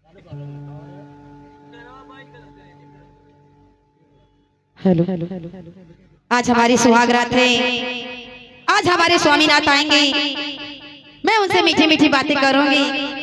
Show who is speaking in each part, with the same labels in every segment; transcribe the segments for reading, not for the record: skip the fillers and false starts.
Speaker 1: Hello.
Speaker 2: आज हमारी सुहाग रात है। आज हमारे स्वामीनाथ आएंगे। मैं उनसे मीठी मीठी बातें करूंगी।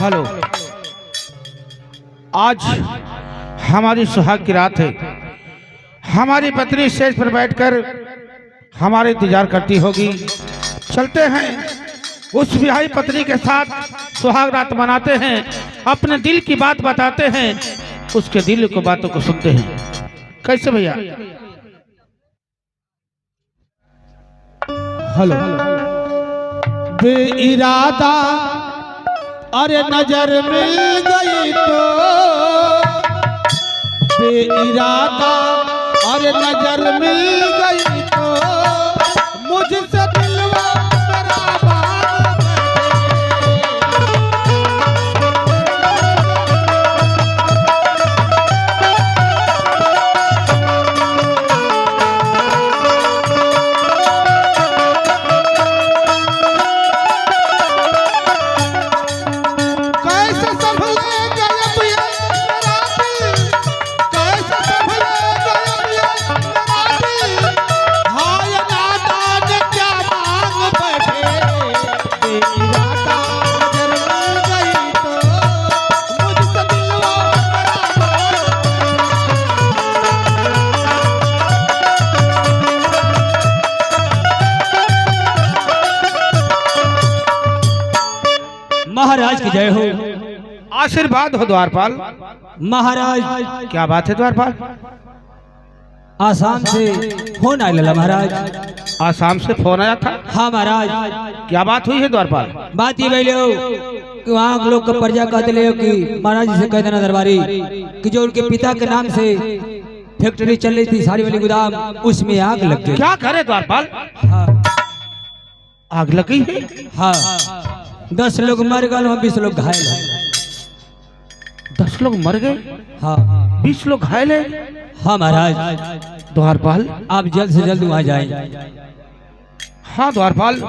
Speaker 3: हेलो। आज हमारी सुहाग की रात है। हमारी पत्नी स्टेज पर बैठकर हमारे इंतजार करती होगी। चलते हैं उस विवाही पत्नी के साथ सुहाग रात मनाते हैं, अपने दिल की बात बताते हैं, उसके दिल को बातों को सुनते हैं। कैसे भैया? हेलो। बेइरादा अरे नजर मिल गई तो, बेइरादा अरे नजर मिल गई तो, मुझसे दिलवा मेरा भाग
Speaker 4: महाराज की जय हो।
Speaker 3: आशीर्वाद हो द्वारपाल।
Speaker 4: महाराज
Speaker 3: क्या बात है द्वारपाल?
Speaker 4: आसाम से फोन आया महाराज।
Speaker 3: आसाम से फोन आया था?
Speaker 4: हाँ महाराज।
Speaker 3: क्या बात हुई है द्वारपाल?
Speaker 4: बात ये बोले कि वहाँ के लोग का पर्चा कहते ले कि महाराज जी से कह देना दरबारी कि जो उनके पिता के नाम से फैक्ट्री चल रही थी साड़ी वाली गोदाम, उसमें आग लग गई।
Speaker 3: क्या करे द्वारपाल?
Speaker 4: हाँ
Speaker 3: आग लग गई है?
Speaker 4: हाँ, 10 लोग मर गए, 20 लोग घायल हैं।
Speaker 3: 10 लोग मर गए,
Speaker 4: हाँ
Speaker 3: 20 लोग घायल है।
Speaker 4: हाँ महाराज,
Speaker 3: द्वारपाल
Speaker 4: आप जल्द से जल्द वहाँ जाएं।
Speaker 3: हाँ द्वारपाल,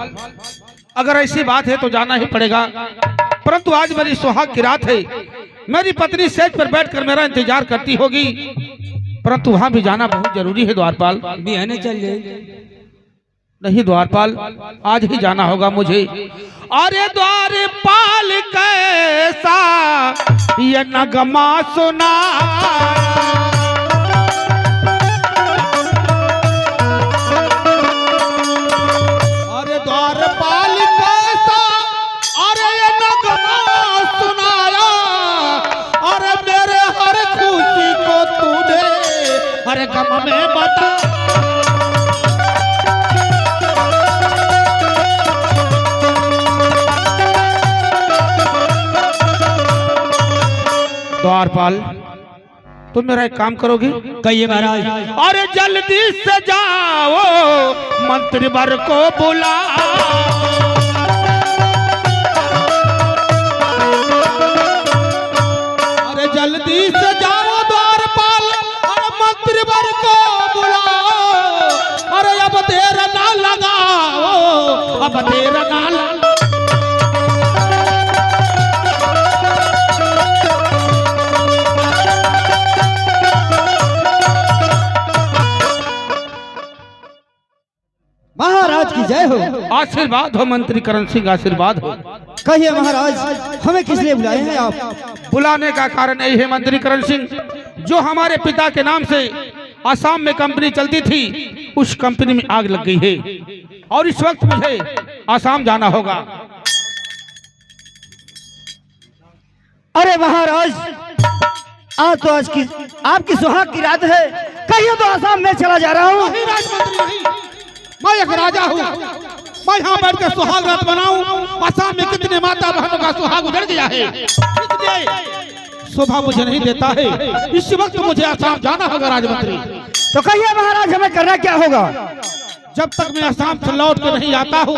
Speaker 3: अगर ऐसी बात है तो जाना ही पड़ेगा, परंतु आज मेरी सुहाग की रात है। मेरी पत्नी स्टेज पर बैठकर मेरा इंतजार करती होगी, परंतु वहां भी जाना बहुत जरूरी है द्वारपाल।
Speaker 4: बिहाने चल जाए।
Speaker 3: नहीं द्वारपाल, आज ही जाना होगा मुझे। अरे द्वारपाल कैसा ये नगमा सुना, अरे द्वारपाल कैसा अरे ये नगमा सुनाया, अरे मेरे हर खुशी को तूने हर गम में बता। द्वारपाल, तुम मेरा एक काम करोगी?
Speaker 4: कहिए महाराज।
Speaker 3: अरे जल्दी से जाओ मंत्री वर को बुला, अरे जल्दी से जाओ द्वारपाल, अरे मंत्री वर को बुलाओ, अरे अब देर ना लगाओ, अब देर ना लगाओ।
Speaker 1: महाराज की जय हो।
Speaker 3: आशीर्वाद हो मंत्री करण सिंह, आशीर्वाद हो।
Speaker 1: कहिए महाराज, हमें किस लिए बुलाए हैं आप?
Speaker 3: बुलाने का कारण यही है मंत्री करण सिंह, जो हमारे पिता के नाम से आसाम में कंपनी चलती थी, उस कंपनी में आग लग गई है और इस वक्त मुझे आसाम जाना होगा।
Speaker 1: अरे महाराज, आज तो आपकी सुहाग की रात है, कहिए तो आसाम में चला जा रहा हूँ।
Speaker 3: नहीं राजमंत्री नहीं, मैं एक राजा हूँ। मैं यहाँ बैठ कर सुहाग रात बनाऊं। आसाम में कितने माता बहनों का सुहाग उजड़ गया है, इसलिए शोभा मुझे नहीं देता है। इस वक्त मुझे आसाम जाना होगा राजमंत्री।
Speaker 1: तो कहिए महाराज हमें करना क्या होगा?
Speaker 3: जब तक मैं आसाम से लौट के नहीं आता हूँ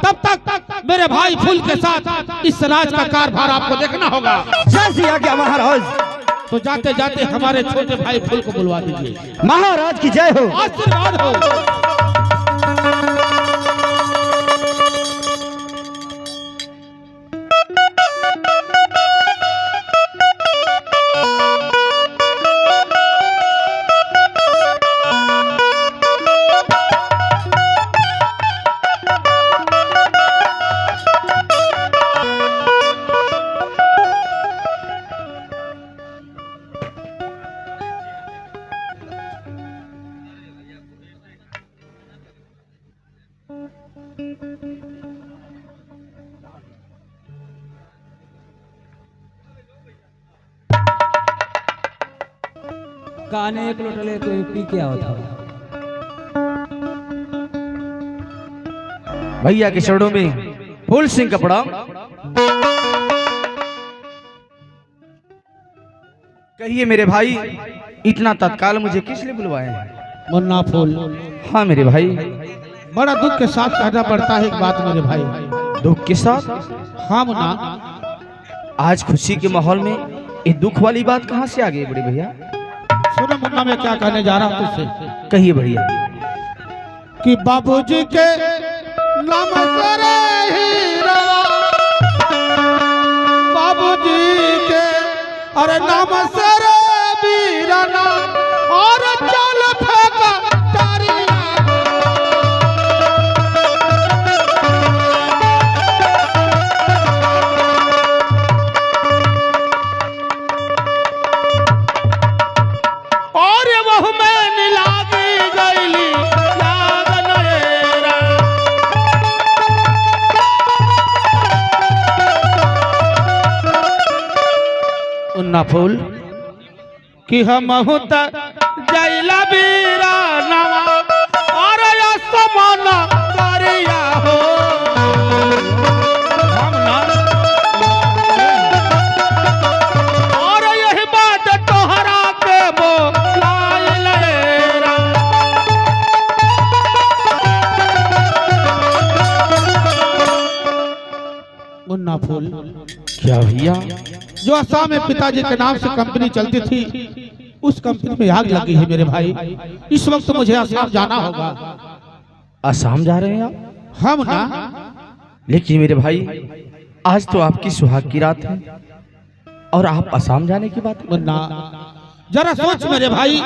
Speaker 3: तब तक मेरे भाई फूल के साथ इस राज का कारभार आपको देखना होगा।
Speaker 1: जय सिया क्या महाराज।
Speaker 3: तो जाते जाते हमारे छोटे भाई फूल को बुलवा दीजिए।
Speaker 1: महाराज की जय हो।
Speaker 3: आशीर्वाद हो।
Speaker 4: गाने एक लोटले तो पी क्या होता है।
Speaker 5: भैया के चरणों में फूल सिंह कपड़ा। कहिए मेरे भाई, इतना तत्काल मुझे किस लिए बुलवाया है?
Speaker 3: मुन्ना फूल,
Speaker 5: हाँ मेरे भाई।
Speaker 3: बड़ा दुख के साथ कहना पड़ता है एक बात मेरे भाई।
Speaker 5: दुख के साथ?
Speaker 3: हाँ मुन्ना,
Speaker 5: आज खुशी के माहौल में ये दुख वाली बात कहाँ से आ गई बड़े भैया?
Speaker 3: सुनो मुन्ना, मैं क्या कहने जा रहा हूँ तुझसे।
Speaker 5: कहिए भैया।
Speaker 3: कि बाबूजी के नाम से रे हीरवा, बाबूजी के अरे नाम से रे वीराना, और चल फेंका तारिया। और वह में लागी गईली लागन रे। उन्ना फूल कि हम होता जैला बीरा नवा, और या समाना करिया हो। हम ना, और यही बात तोहरा के बोलाइल रे। मुन्ना फूल,
Speaker 5: क्या भैया?
Speaker 3: जो असम में पिताजी के नाम से कंपनी चलती थी, उस कंपनी में आग लगी है मेरे भाई। इस वक्त मुझे असम जाना होगा।
Speaker 5: असम जा रहे हैं आप?
Speaker 3: हम ना,
Speaker 5: लेकिन मेरे भाई आज तो आपकी सुहाग की रात है और आप असम जाने की बात।
Speaker 3: मुन्ना जरा सोच मेरे भाई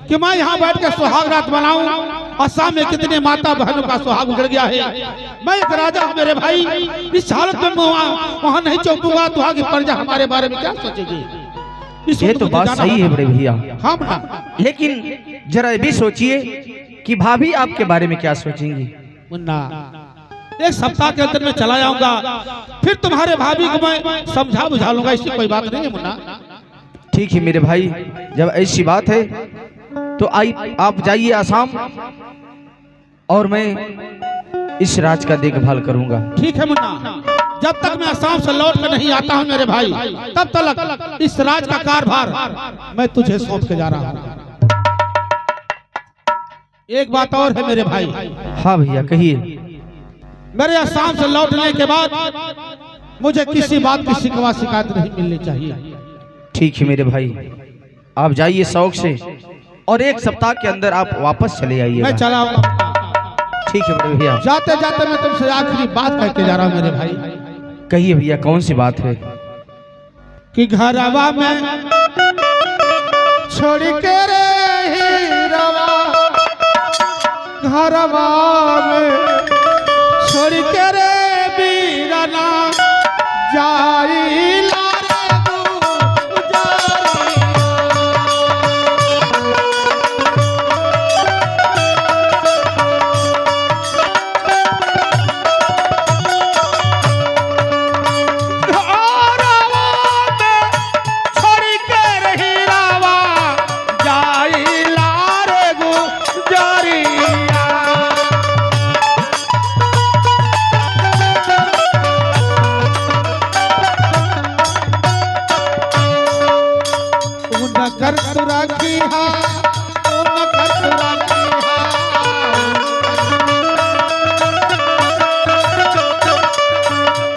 Speaker 3: कि मैं यहाँ बैठ के सुहाग रात बनाऊं। असम में कितने माता बहनों का सुहाग उजड़ गया है। मैं एक राजा हूँ मेरे भाई, इस हालत में वहाँ नहीं चौंकूंगा तो आगे प्रजा हमारे बारे में क्या सोचेगी।
Speaker 5: ये तो बात सही है बड़े भैया,
Speaker 3: हाँ मुन्ना।
Speaker 5: लेकिन जरा ये भी सोचिए कि भाभी आपके बारे में क्या सोचेंगी।
Speaker 3: मुन्ना, एक सप्ताह के अंदर मैं चला जाऊंगा, फिर तुम्हारे भाभी को मैं समझा बुझा लूंगा, इसकी कोई बात नहीं है मुन्ना।
Speaker 5: ठीक है मेरे भाई, जब ऐसी बात है तो आप जाइए आसाम और मैं इस राज का देखभाल करूंगा।
Speaker 3: ठीक है मुन्ना, जब तक मैं आसाम से लौट कर नहीं आता हूँ मेरे भाई, तब तक इस राज का कारभार मैं तुझे सौंप के जा रहा हूँ। एक बात और है मेरे भाई।
Speaker 5: हाँ भैया कहिए।
Speaker 3: मेरे आसाम से लौटने के बाद मुझे किसी बात की शिकवा शिकायत नहीं मिलनी चाहिए।
Speaker 5: ठीक है मेरे भाई, आप जाइए शौक से और एक सप्ताह के अंदर आप वापस चले आइए।
Speaker 3: मैं चला आऊंगा।
Speaker 5: ठीक है बड़े भैया।
Speaker 3: जाते जाते मैं तुमसे आखिरी बात कह के जा रहा हूँ मेरे भाई।
Speaker 5: कहिए भैया, कौन सी बात है?
Speaker 3: कि घरवा में छोड़ के रे हीरवा, घरवा में छोड़ के रे वीराना, जाई ला कर तू राखी हा ओ न कर तू राखी हा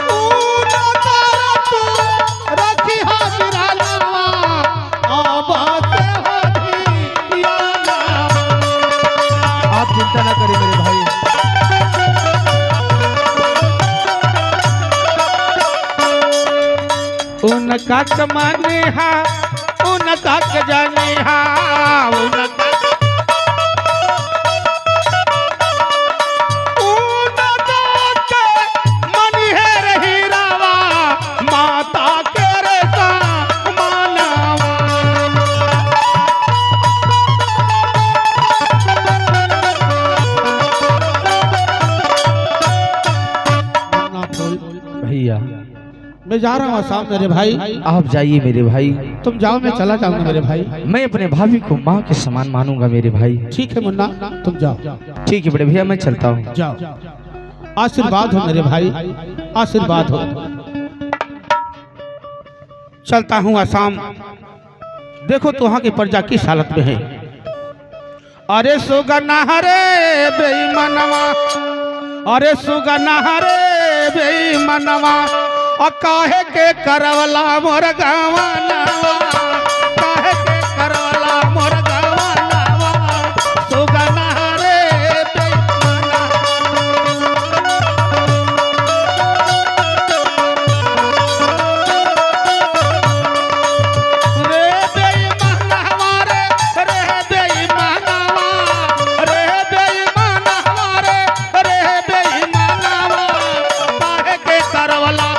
Speaker 3: ओ न कर तू राखी हा बिरालावा आबाद होती याना।
Speaker 5: आप चिंता न करें मेरे भाई।
Speaker 3: उनका कमाने हा उनका जाने हा उनका मनी है रही रावा माता के रेसा मानावा।
Speaker 5: भैया
Speaker 3: मैं जा रहा हूँ आसाम मेरे भाई।
Speaker 5: आप जाइए मेरे भाई।
Speaker 3: तुम जाओ मैं चला जाऊंगा मेरे भाई।
Speaker 5: मैं अपने भाभी को माँ के समान मानूंगा मेरे भाई।
Speaker 3: ठीक है मुन्ना तुम जाओ।
Speaker 5: ठीक है बड़े भैया मैं चलता हूँ।
Speaker 3: जाओ आशीर्वाद हो मेरे भाई आशीर्वाद हो। चलता हूँ आसाम। देखो तो वहाँ की प्रजा किस हालत में है। अरे सुगना हरे बेईमानवा अरे सुगना हरे बेईमानवा काहे के करवला मोर गावा नावा काहे के करवला मोर गावा नावा सुगना रे बेईमाना। रे बेईमानवा रे बेईमानवा रे बेईमानवा रे बेईमानवा काहे के करवला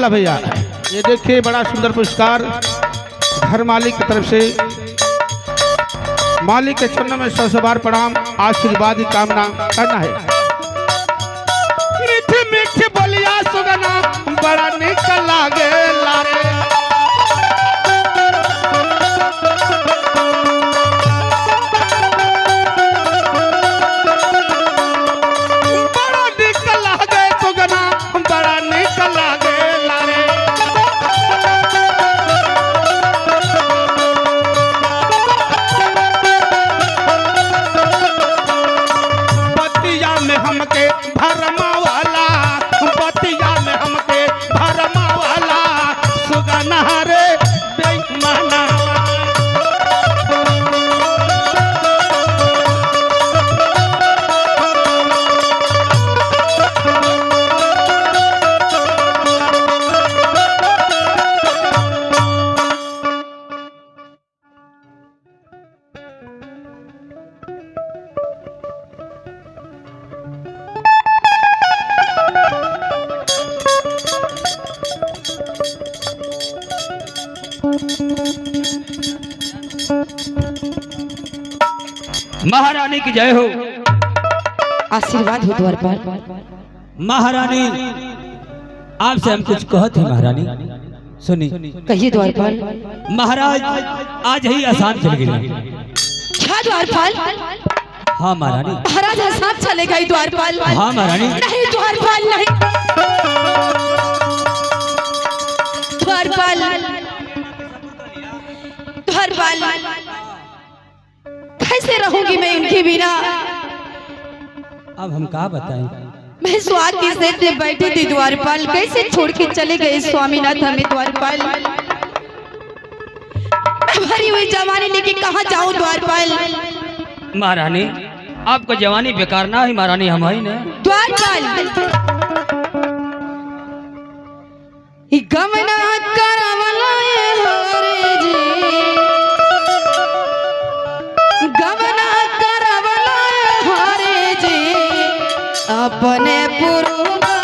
Speaker 3: भैया। ये देखिए बड़ा सुंदर पुरस्कार घर मालिक की तरफ से। मालिक के चरणों में 100 बार प्रणाम आशीर्वाद की कामना करना है। मीठी मीठी बोलिया सुगना बड़ा निक लागे लारे बड़ा निक लागे सुगना बड़ा निक लागे हमके भरमा वाला बतिया में हमके भरमा वाला सुगना रे बेईमाना।
Speaker 4: महारानी की जय हो।
Speaker 2: आशीर्वाद हो द्वारपाल।
Speaker 4: महारानी आपसे हम कुछ कहते हैं महारानी सुनी।
Speaker 2: कहिए द्वारपाल।
Speaker 4: महाराज आज ही आसाम चल गए।
Speaker 2: क्या द्वारपाल?
Speaker 4: हाँ महारानी।
Speaker 2: महाराज आसाम चले गए द्वारपाल।
Speaker 4: हाँ महारानी।
Speaker 2: नहीं द्वारपाल नहीं। द्वारपाल द्वारपाल कैसे रहूंगी मैं उनके बिना?
Speaker 4: अब हम क्या बताएं।
Speaker 2: मैं स्वाद की सेज में बैठी थी द्वारपाल, कैसे छोड़ के चले गए स्वामीनाथ हमें द्वारपाल। मैं भरी हुई जवानी लेके कहाँ जाऊं द्वारपाल?
Speaker 4: महारानी आपको जवानी बेकार ना ही महारानी हम ही ने।
Speaker 2: द्वारपाल गमना करवला हरे जी गमना करवला हरे जी अपने पुरुबा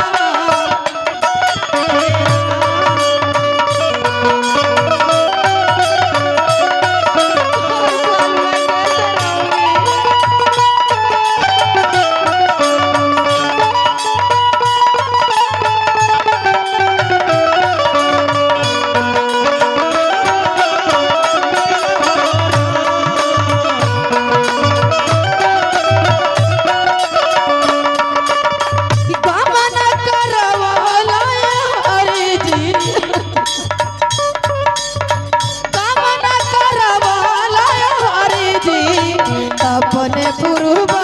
Speaker 2: अपने पुरबा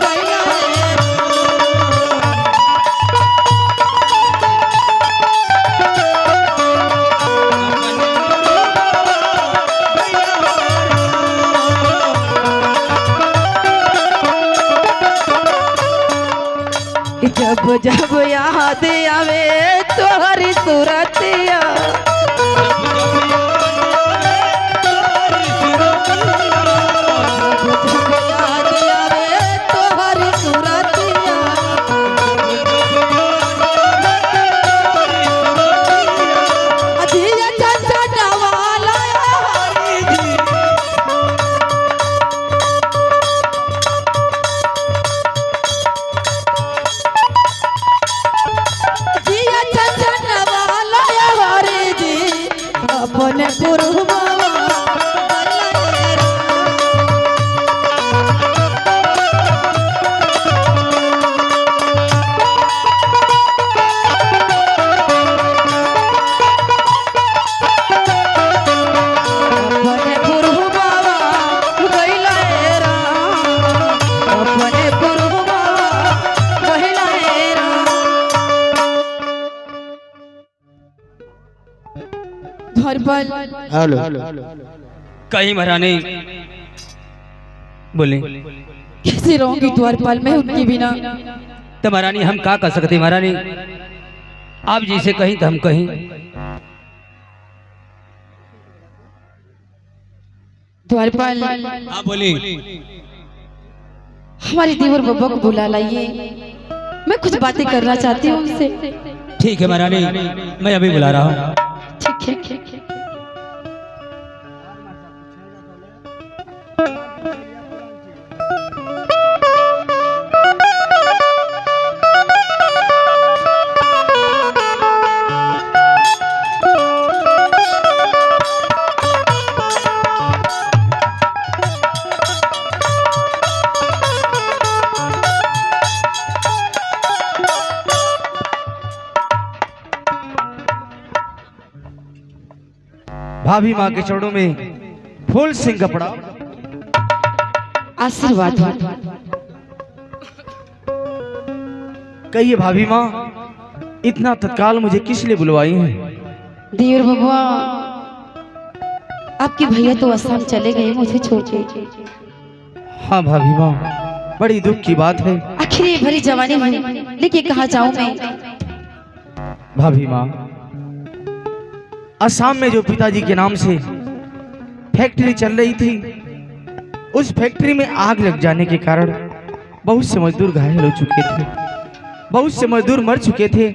Speaker 2: गइला रे जब जब याद आवे तोहरी सूरतिया जब जब याद आवे तोहरी सूरतिया अधीया चाचा डवाला हरी जी जिया चाचा डवाला हरी जी अपने पुरबा अपने पुरबा गइला रे अपने पुरबा गइला रे धरबल
Speaker 1: हेलो
Speaker 4: कहीं महारानी बोले
Speaker 2: कैसे रहूंगी द्वारपाल में उनके बिना
Speaker 4: तो महारानी हम क्या कर सकते महारानी आप जैसे कहीं तो हम कहीं
Speaker 2: द्वारपाल
Speaker 4: हाँ बोले
Speaker 2: हमारी देवर बब्बा को बुला लाइए मैं कुछ बातें करना चाहती हूँ उनसे
Speaker 4: ठीक है महारानी मैं अभी बुला रहा हूँ
Speaker 2: ठीक है
Speaker 5: भाभी माँ के चरणों में फूल सिंह कपड़ा
Speaker 2: आशीर्वाद हो
Speaker 5: कहिए भाभी माँ इतना तत्काल मुझे किस लिए बुलवाई हैं?
Speaker 2: देवर बब्बा आपके भैया तो असम चले गए मुझे छोड़ के
Speaker 5: हाँ भाभी माँ बड़ी दुख की बात है।
Speaker 2: आखिर ये भरी जवानी में लेके कहाँ जाऊं मैं
Speaker 5: भाभी माँ असम में जो पिताजी के नाम से फैक्ट्री चल रही थी उस फैक्ट्री में आग लग जाने के कारण बहुत से मजदूर घायल हो चुके थे, बहुत से मजदूर मर चुके थे,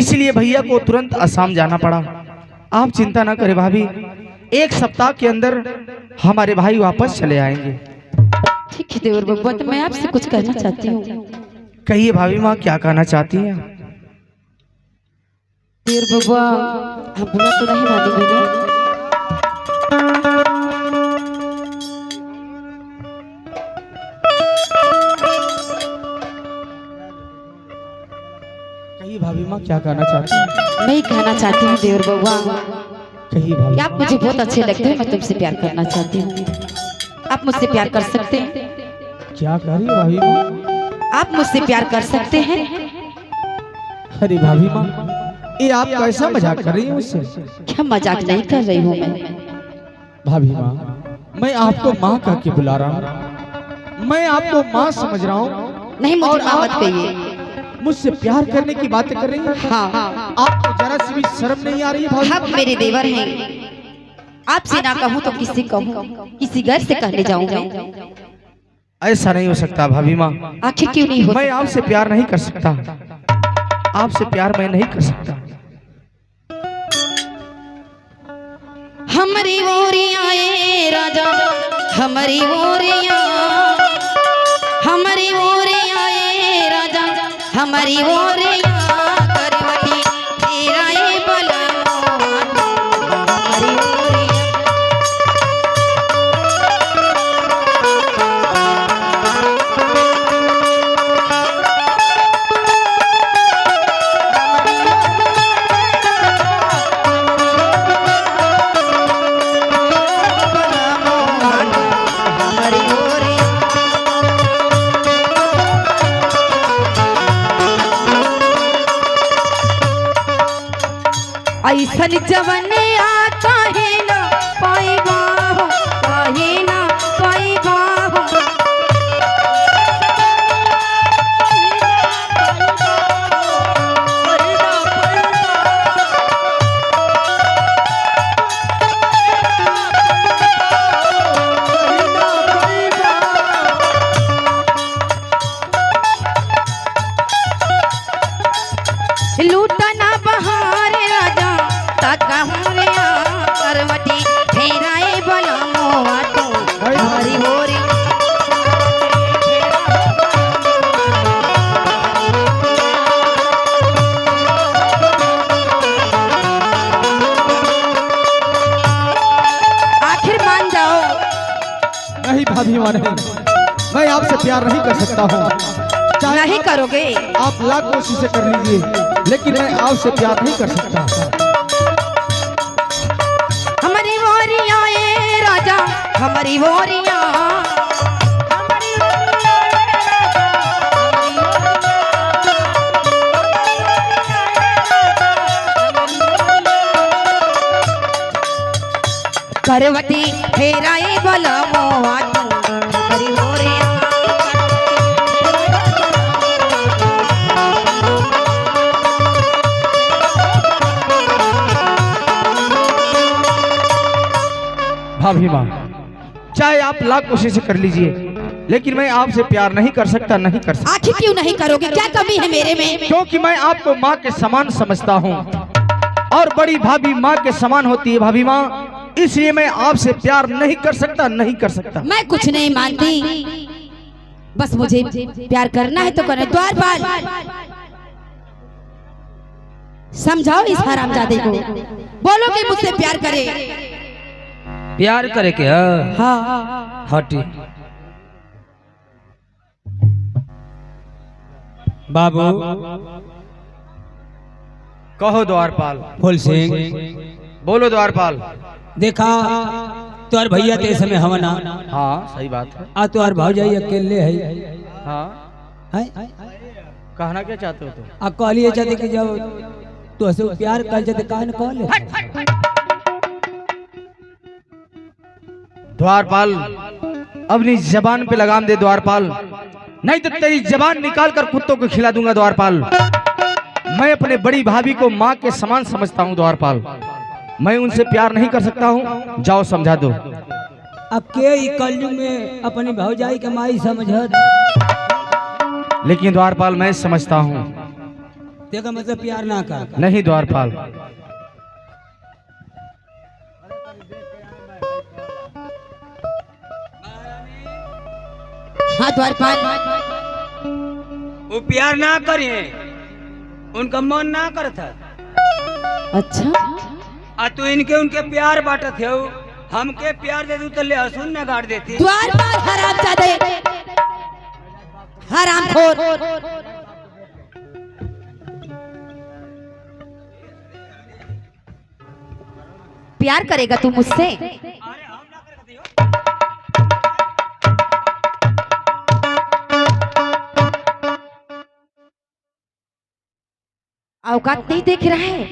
Speaker 5: इसलिए भैया को तुरंत असम जाना पड़ा। आप चिंता ना करें भाभी, एक सप्ताह के अंदर हमारे भाई वापस चले आएंगे।
Speaker 2: ठीक है देवर बब्बा तो मैं आपसे कुछ कहना चाहती हूँ।
Speaker 5: कहिए भाभी माँ क्या कहना चाहती हैं?
Speaker 2: देवर बब्बा हम बुरा तो नहीं मानेंगे ना?
Speaker 5: कहिए भाभी माँ क्या कहना चाहती हैं?
Speaker 2: मैं ही कहना चाहती हूँ देवर बब्बा
Speaker 5: कहिए भाभी।
Speaker 2: आप मुझे बहुत अच्छे लगते हैं, मैं तुमसे प्यार करना चाहती हूँ। आप मुझसे प्यार कर सकते हैं?
Speaker 5: क्या कह रही हो भाभी माँ?
Speaker 2: आप मुझसे प्यार कर सकते हैं?
Speaker 5: अरे भाभी माँ ये आप कैसा मजाक कर रही हैं मुझसे?
Speaker 2: क्या मजाक नहीं कर रही हूँ मैं।
Speaker 5: भाभी माँ मैं आपको माँ कह के बुला रहा हूँ, मैं आपको माँ समझ रहा हूँ
Speaker 2: नहीं मुझे
Speaker 5: और
Speaker 2: माँ मत
Speaker 5: आप
Speaker 2: कहिए।
Speaker 5: मुझसे प्यार करने की बातें कर रही हैं।
Speaker 2: हाँ
Speaker 5: आपको जरा सी भी शर्म नहीं आ रही है भाभी?
Speaker 2: आप मेरे देवर हैं, आपसे ना कहूँ तो किसी कहूँ, किसी घर से कहने जाऊंगा।
Speaker 5: ऐसा नहीं हो सकता भाभी माँ,
Speaker 2: आखिर क्यों नहीं हो
Speaker 5: मैं आपसे प्यार नहीं कर सकता, आपसे प्यार मैं नहीं कर सकता।
Speaker 2: हमारी ओरिया ए राजा, हमारी ओरिया, हमारी ओरिया ए राजा, हमारी ओरिया करवटी तेरा ए बलमोआ, हमारी ओरिया। हमारी ऐसन जवनिया काहे ना पाइबा हो, काहे ना पाइबा हो। लूटना बहार राजा तका होरे करवटी फेराए बोला मोआ तो हरी होरी। आखिर मान जाओ।
Speaker 1: नहीं भाभी माँ नहीं, मैं आपसे प्यार नहीं कर सकता हूँ।
Speaker 2: नहीं करोगे?
Speaker 1: आप लाख कोशिशें कर लीजिए, लेकिन मैं आपसे प्यार नहीं कर सकता।
Speaker 2: हमारी वोरिया ए राजा, हमारी वोरिया, करवटी फेराए बोला मोआ तू हमारी वोरिया।
Speaker 5: भाभी माँ, चाहे आप लाख कोशिशें कर लीजिए, लेकिन मैं आपसे प्यार नहीं कर सकता, नहीं कर सकता।
Speaker 2: आखिर क्यों नहीं करोगे? क्या कमी है मेरे में?
Speaker 5: क्योंकि मैं आपको माँ के समान समझता हूँ और बड़ी भाभी माँ के समान होती है भाभी माँ, इसलिए मैं आपसे प्यार नहीं कर सकता, नहीं कर सकता।
Speaker 2: मैं कुछ नहीं मानती, बस मुझे प्यार करना है तो करना। द्वारपाल, समझाओ इस हरामजादे को, बोलो कि मुझसे प्यार करे।
Speaker 4: प्यार करे के
Speaker 2: हाँ,
Speaker 4: हटी बाबू।
Speaker 5: कहो द्वारपाल।
Speaker 4: फूल सिंह,
Speaker 5: बोलो द्वारपाल।
Speaker 4: देखा तुहार भैया ते समय हमना,
Speaker 5: हाँ सही बात है।
Speaker 4: आ तुहार भाऊजाई अकेले है,
Speaker 5: हाँ
Speaker 4: है?
Speaker 5: कहना क्या चाहते हो तुम?
Speaker 4: आ कहलिए चाहते कि जब तो से प्यार कर जाते काहे न कहले।
Speaker 5: द्वारपाल, अपनी जबान पे लगाम दे द्वारपाल, नहीं तो तेरी जबान निकाल कर कुत्तों को खिला दूंगा द्वारपाल। मैं अपने बड़ी भाभी को माँ के समान समझता हूँ द्वारपाल, मैं उनसे प्यार नहीं कर सकता हूँ। जाओ समझा दो।
Speaker 4: अब के ई कलयुग में अपनी भौजाई के माई समझत,
Speaker 5: लेकिन द्वारपाल मैं समझता हूँ।
Speaker 4: तेका मतलब प्यार ना कर।
Speaker 5: नहीं द्वारपाल,
Speaker 2: हाँ द्वारपाल,
Speaker 4: वो प्यार ना करे, उनका मन ना करता।
Speaker 2: अच्छा
Speaker 4: आ तू इनके उनके प्यार बांटत है, हमके प्यार दे दू तो ले हसून न गाड़ देती।
Speaker 2: द्वारपाल हरामजादे, हरामखोर। प्यार करेगा तू मुझसे? औकात नहीं देख रहा है?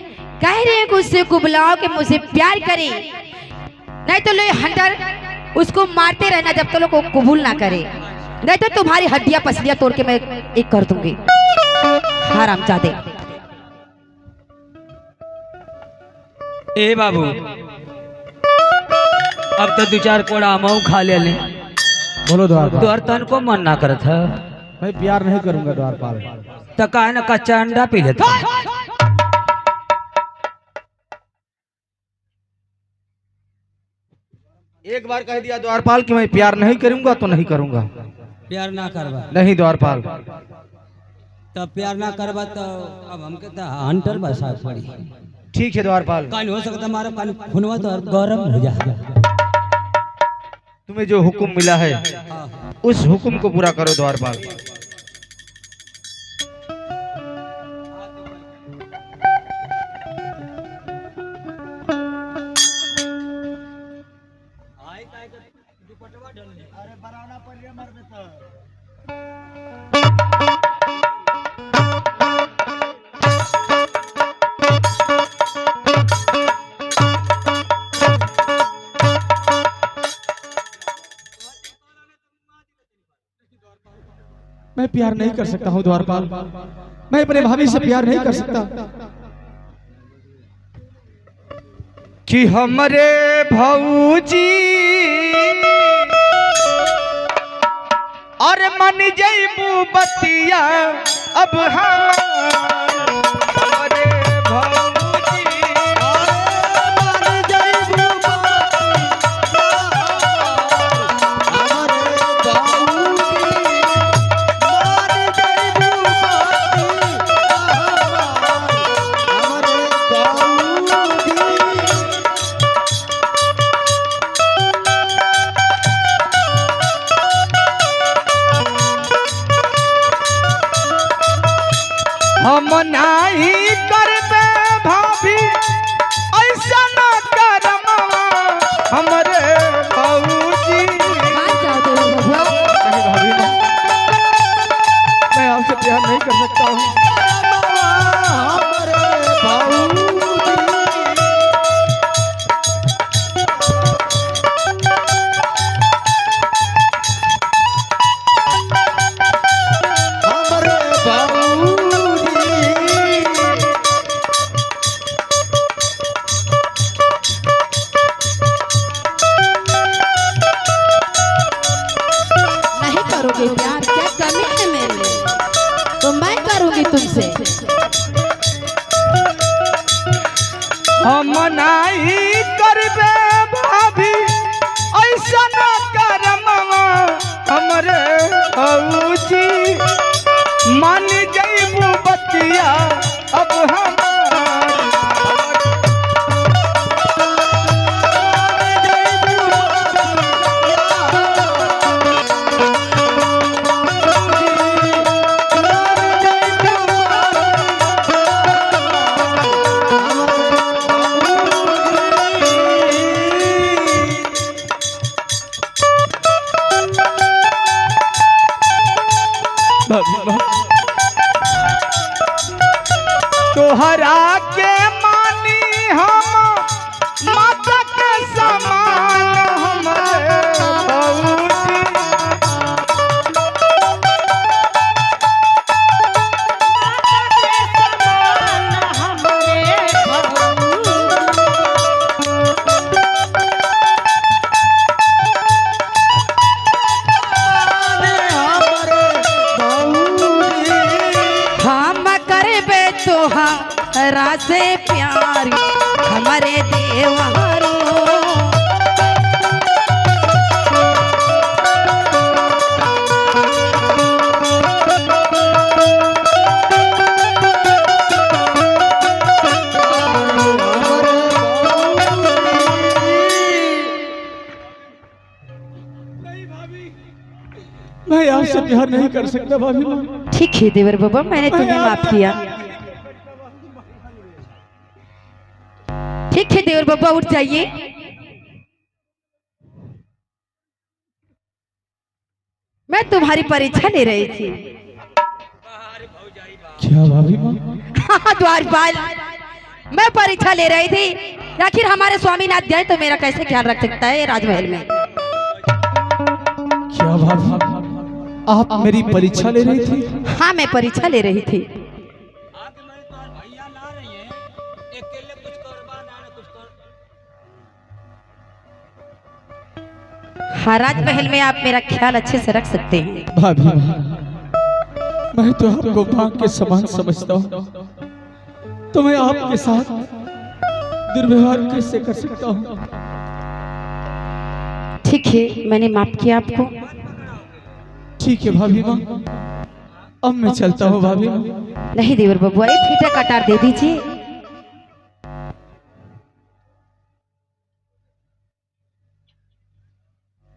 Speaker 2: कह रहे हैं कि उससे को बुलाओ कि मुझे प्यार करे, नहीं तो ले हंटर उसको मारते रहना जब तक लोग को कबूल ना करे, नहीं तो तुम्हारी हड्डियां पसलियां तोड़ के मैं एक कर दूंगी। हरामजादे।
Speaker 4: ए बाबू, अब तो दो चार कोड़ा मऊ खा ले।
Speaker 1: बोलो द्वारपाल।
Speaker 4: तोहर तन को मन ना करत है
Speaker 1: मैं प्यार नहीं करूंगा द्वारपाल।
Speaker 4: तो काहे ना कच्चा अंडा पी लेता।
Speaker 5: एक बार कह दिया द्वारपाल कि मैं प्यार नहीं करूंगा तो नहीं करूंगा।
Speaker 4: प्यार ना करवा
Speaker 5: नहीं द्वारपाल।
Speaker 4: तब प्यार ना करवा तो अब हमके तो हंटर बसा पड़ी।
Speaker 5: ठीक है द्वारपाल,
Speaker 4: कान हो सकता हमारा कान खुनवा तो गरम हो जाएगा।
Speaker 5: तुम्हें जो हुक्म मिला है उस हुक्म को पूरा करो द्वारपाल।
Speaker 1: मैं प्यार नहीं कर सकता हूँ द्वारपाल। मैं अपने भाभी से प्यार नहीं कर सकता।
Speaker 5: कि हमरे भौजी और मन जैबू बतिया अब हमरे भौजी मन जैबू हम नाही करबे भाभी ऐसा न करम हमरे भौजी।
Speaker 2: मान जाओ देवर बबुआ।
Speaker 1: नहीं भाभी माँ, मैं आपसे प्यार नहीं कर सकता हूँ।
Speaker 2: नहीं करोगे प्यार? क्या कमी है मेरे में? तो मैं करूंगी तुमसे।
Speaker 5: हम नाही करबे भाभी ऐसा न करम हमरे भौजी मान जैबू बतिया अब हम तोहरा के मानी हम माता के समान हमरे भौजी।
Speaker 2: हम करबे तोहरा से प्यार हमारे देवरो।
Speaker 1: मैं आपसे प्यार नहीं कर सकता भाभी माँ।
Speaker 2: ठीक है देवर बाबा, मैंने तुम्हें माफ किया। ठीक है देवर बाबा, उठ जाइए। मैं तुम्हारी परीक्षा ले रही थी।
Speaker 1: क्या भाभी माँ?
Speaker 2: हाँ द्वारपाल, मैं परीक्षा ले रही थी आखिर हमारे स्वामीनाथ जाए तो मेरा कैसे ख्याल रख सकता है राजमहल में।
Speaker 1: क्या भाभी, आप मेरी परीक्षा ले रही थी?
Speaker 2: हाँ मैं परीक्षा ले रही थी। हाँ राजमहल में आप मेरा ख्याल अच्छे से रख सकते हैं।
Speaker 1: भाभी माँ, मैं तो आपको माँ के समान समझता हूँ, तो मैं आपके साथ दुर्व्यवहार कैसे कर सकता हूँ?
Speaker 2: ठीक है, मैंने माफ किया आपको।
Speaker 1: ठीक है भाभी माँ, अब मैं चलता हूँ भाभी माँ।
Speaker 2: नहीं देवर बबुआ, एक फीटा कटार दे दीजिए।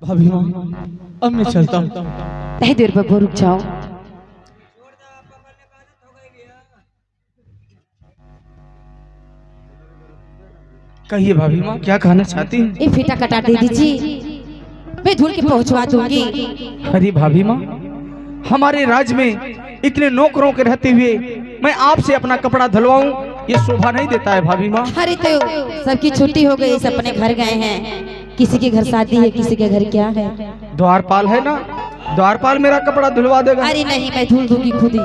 Speaker 1: भाभी माँ, अब मैं चलता हूँ।
Speaker 2: नहीं देवर बबुआ, रुक जाओ।
Speaker 5: कहिए भाभी माँ, क्या कहना चाहती हैं?
Speaker 2: एक फीटा कटार दे दीजिए, मैं धुल के पहुंचवा दूंगी।
Speaker 5: अरे भाभी माँ, हमारे राज्य में इतने नौकरों के रहते हुए मैं आपसे अपना कपड़ा धुलवाऊं, ये शोभा नहीं देता है भाभी माँ।
Speaker 2: अरे तो सबकी छुट्टी हो गई, सब अपने घर गए हैं। किसी के घर शादी है, किसी के घर क्या है।
Speaker 5: द्वारपाल है ना, द्वारपाल मेरा कपड़ा धुलवा देगा।
Speaker 2: अरे नहीं, मैं धुल दूंगी खुद ही।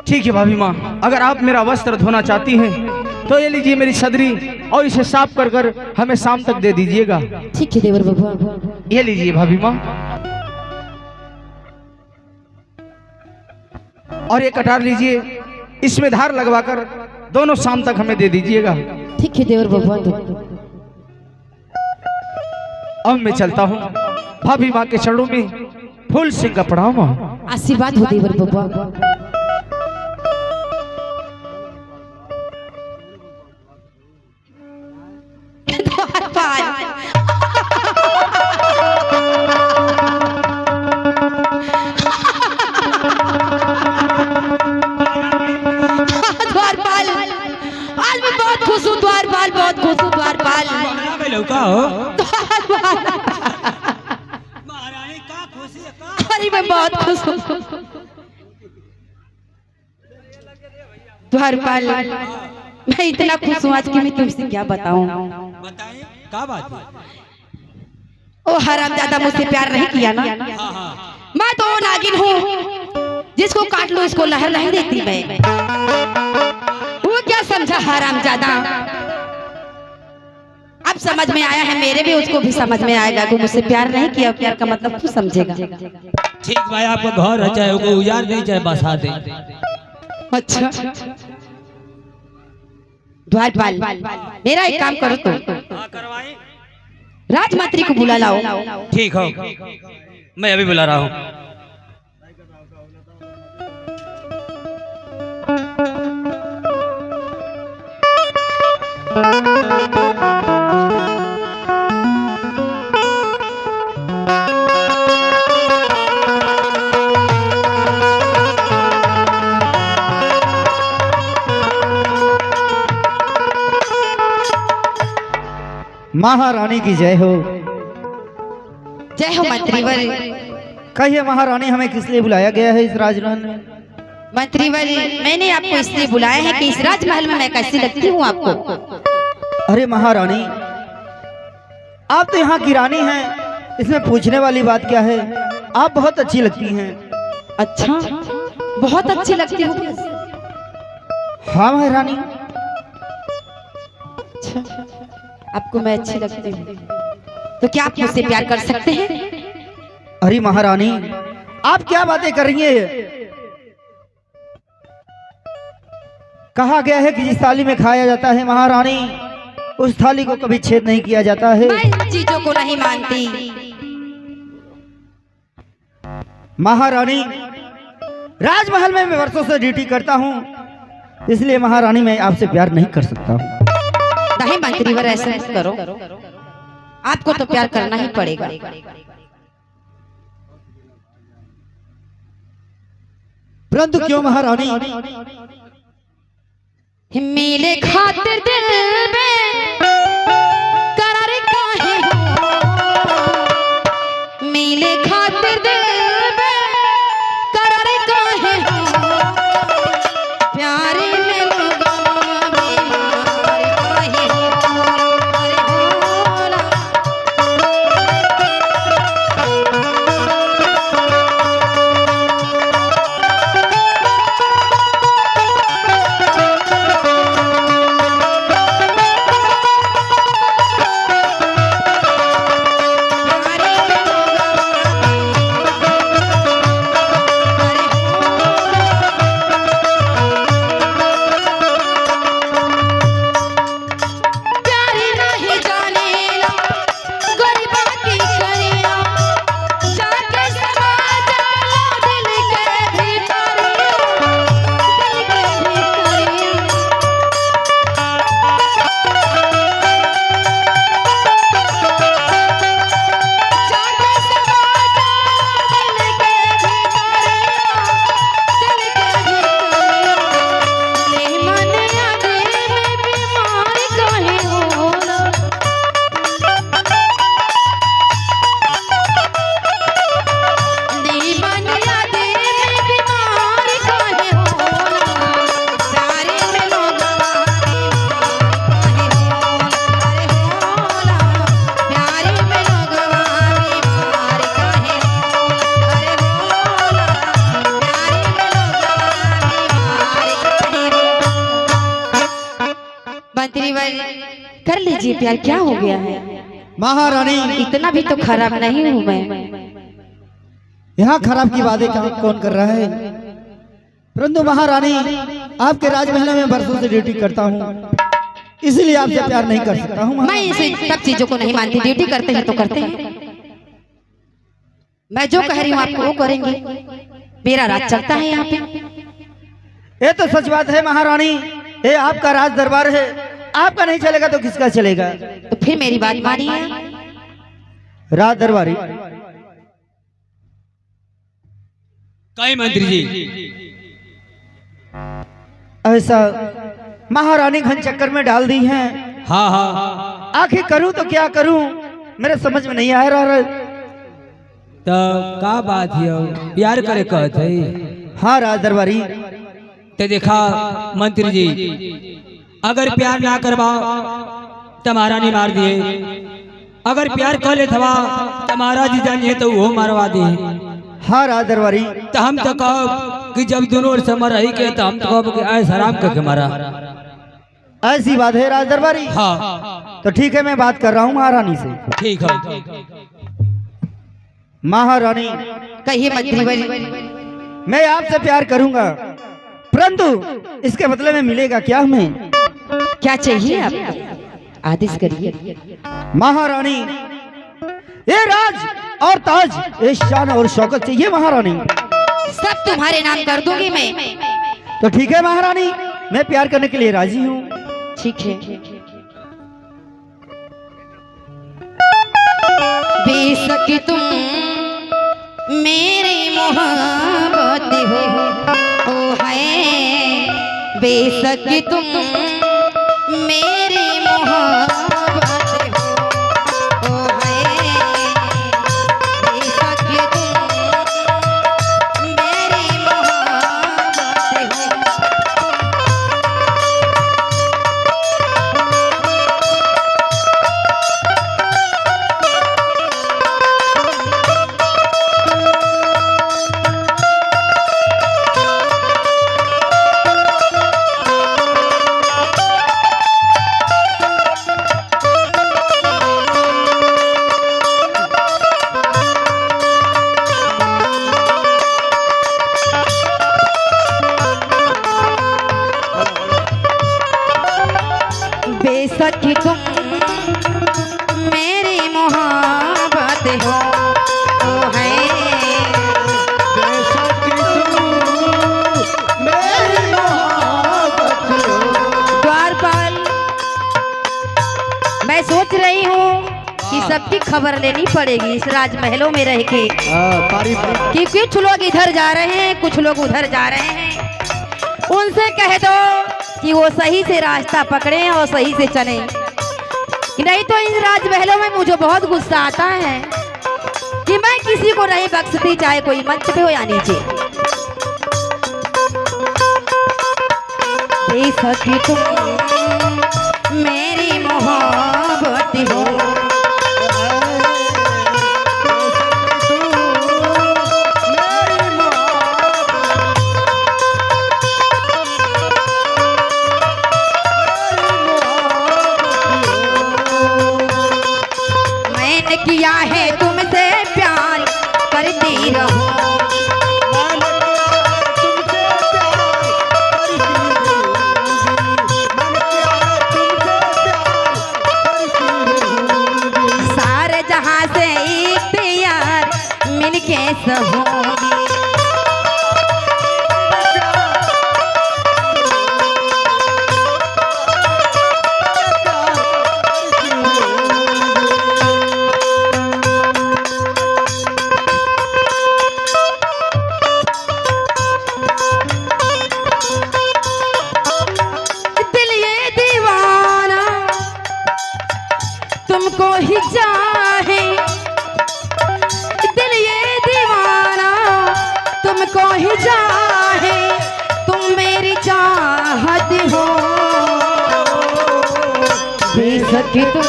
Speaker 5: ठीक है भाभी माँ, अगर आप मेरा वस्त्र धोना चाहती हैं तो ये लीजिए मेरी सदरी और इसे साफ कर कर हमें शाम तक दे दीजिएगा।
Speaker 2: ठीक है देवर बबुआ।
Speaker 5: ये लीजिए भाभी माँ, और ये कटार लीजिए, इसमें धार लगवाकर दोनों शाम तक हमें दे दीजिएगा।
Speaker 2: ठीक है देवर बबुआ।
Speaker 5: अब मैं चलता हूँ, भाभी माँ के चरणों में फूल सिंह का प्रणाम।
Speaker 2: आशीर्वाद हो देवर बबुआ। द्वारपाल, आज मैं बहुत खुश हूँ द्वारपाल, बहुत खुश हूँ द्वारपाल। अरे मैं बहुत खुश हूँ द्वारपाल, मैं इतना खुश हूँ आज कि मैं तुमसे क्या बताऊँ।
Speaker 4: क्या बात है?
Speaker 2: ओ हरामजादा मुझसे प्यार नहीं किया ना। मैं तो वो नागिन हूँ जिसको काट लो उसको लहर नहीं देती मैं। वो क्या समझा हरामजादा? अब समझ में आया है, मेरे भी उसको भी समझ में आएगा कि मुझसे प्यार नहीं किया, प्यार का मतलब तू समझेगा।
Speaker 4: ठीक भाई, आपका घर है, चाहे वो उजाड़ नहीं चाहे बसा दे।
Speaker 2: अच्छा द्वारपाल, मेरा एक काम करो तो राजमात्री को बुला लाओ।
Speaker 4: ठीक हो, मैं अभी बुला रहा हूँ।
Speaker 6: महारानी की जय हो।
Speaker 2: जय हो मंत्रीवर।
Speaker 6: कहिए महारानी, हमें किस लिए बुलाया गया है इस राजमहल में?
Speaker 2: मंत्रीवर, मैंने आपको इसलिए बुलाया है कि इस राजमहल में मैं कैसी लगती हूँ आपको।
Speaker 6: अरे महारानी, आप तो यहाँ की रानी हैं, इसमें पूछने वाली बात क्या है? आप बहुत अच्छी लगती हैं।
Speaker 2: अच्छा, बहुत अच्छी लगती हूँ।
Speaker 6: हाँ महारानी।
Speaker 2: अच्छा, आपको मैं अच्छी लगती हूँ तो क्या आप मुझसे प्यार कर सकते हैं?
Speaker 6: अरे महारानी, आप क्या बातें कर रही हैं? कहा गया है कि जिस थाली में खाया जाता है महारानी, उस थाली को कभी छेद नहीं किया जाता है।
Speaker 2: मैं इन चीजों को नहीं मानती।
Speaker 6: महारानी, राजमहल में मैं वर्षों से ड्यूटी करता हूँ, इसलिए महारानी मैं आपसे प्यार नहीं कर सकता हूँ।
Speaker 2: नहीं मंत्रीवर, ऐसा मत करो, आपको तो प्यार करना ही पड़ेगा।
Speaker 6: परंतु क्यों महारानी?
Speaker 2: मेरे खातिर दिल में करार काहे हो, मेरे खातिर दिल में करार काहे हो, प्यार में लगा बीमार काहे हो, लीजिए प्यार, क्या हो गया है?
Speaker 6: महारानी,
Speaker 2: इतना भी तो खराब नहीं हूँ मैं।
Speaker 6: यहाँ खराब की बातें कौन कर रहा है? परंतु महारानी, आपके राजमहल में बरसों से ड्यूटी करता हूँ, इसलिए आपसे प्यार नहीं कर सकता हूँ।
Speaker 2: मैं इसे सब चीजों को नहीं मानती। ड्यूटी करते हैं तो करते हैं, मैं जो कह रही हूँ आपको वो करेंगे। मेरा राज चलता है यहाँ पे।
Speaker 6: ये तो सच बात है महारानी, ये आपका राज दरबार है, आपका नहीं चलेगा तो किसका चलेगा?
Speaker 2: तो फिर मेरी बात मानिए।
Speaker 6: राज दरबारी,
Speaker 4: कहीं मंत्री जी,
Speaker 6: ऐसा महारानी घन चक्कर में डाल दी है।
Speaker 4: हाँ हाँ,
Speaker 6: आखिर करूं तो क्या करूं, मेरे समझ में नहीं आ रहा।
Speaker 4: तो का बात है, प्यार करे कहते?
Speaker 6: हाँ राज दरबारी,
Speaker 4: ते देखा मंत्री जी, अगर प्यार ना करवा तो महारानी मार दिए, अगर प्यार कर ले थवा तो महाराज जी जानिए तो वो मारवा दिए।
Speaker 6: हाँ राज दरबारी,
Speaker 4: तो हम तो कहो कि जब दोनों ओर से मर रही के तो हम तो कहो कि ऐसा आराम करके मारा।
Speaker 6: ऐसी बात है राज दरबारी।
Speaker 4: हाँ
Speaker 6: तो ठीक है, मैं बात कर रहा हूँ महारानी से।
Speaker 4: ठीक है।
Speaker 6: महारानी,
Speaker 2: कहिए मंत्री बड़ी।
Speaker 6: मैं आपसे प्यार करूंगा, परंतु इसके बदले में मिलेगा क्या हमें?
Speaker 2: क्या चाहिए आपको? आदेश करिए।
Speaker 6: महारानी, ये राज और ताज, ये शान और शौकत चाहिए महारानी।
Speaker 2: सब तुम्हारे नाम कर दूंगी मैं।
Speaker 6: तो ठीक है महारानी, मैं प्यार करने के लिए राजी हूँ।
Speaker 2: ठीक है। बेशक तुम मेरी मोहब्बत हो, ओ है बेशक तुम मेरी मोहब्बत हो, ओ है बेशक तुम मेरी मोहब्बत हो। बेशक तुम मेरी मोहब्बत हो, ओ है
Speaker 6: बेशक तुम मेरी मोहब्बत हो।
Speaker 2: द्वारपाल, मैं सोच रही हूँ कि सबकी खबर लेनी पड़ेगी इस राजमहलों में रह के, कि कुछ लोग इधर जा रहे हैं, कुछ लोग उधर जा रहे हैं। उनसे कह दो कि वो सही से रास्ता पकड़े और सही से चले, नहीं तो इन राजमहलों में मुझे बहुत गुस्सा आता है कि मैं किसी को नहीं बख्शती, चाहे कोई मंच पे हो या नीचे। बेशक तुम मेरी मोहब्बत हो, मैंने किया है तुमसे प्यार, करती रहो। सारे जहां से इख्तियार मिलके सहोगी। दिल ये दीवाना तुमको ही चाहे, दिल ये दीवाना तुमको ही चाहे, तुम मेरी चाहत हो। बेशक तुम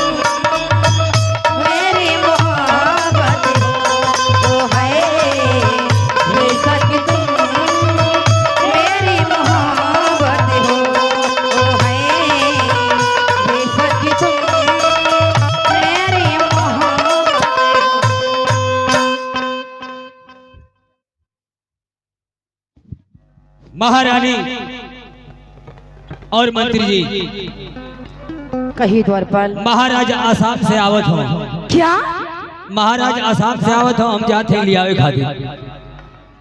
Speaker 2: मेरी मोहब्बत हो, ओ है बेशक तुम मेरी मोहब्बत हो, ओ है बेशक तुम
Speaker 4: महारानी और मंत्री जी,
Speaker 2: कहिए द्वारपाल।
Speaker 4: महाराज आसाम से आवत हो।
Speaker 2: क्या?
Speaker 4: महाराज आसाम से आवत हो, हम जाते हैं लियावे खातिर।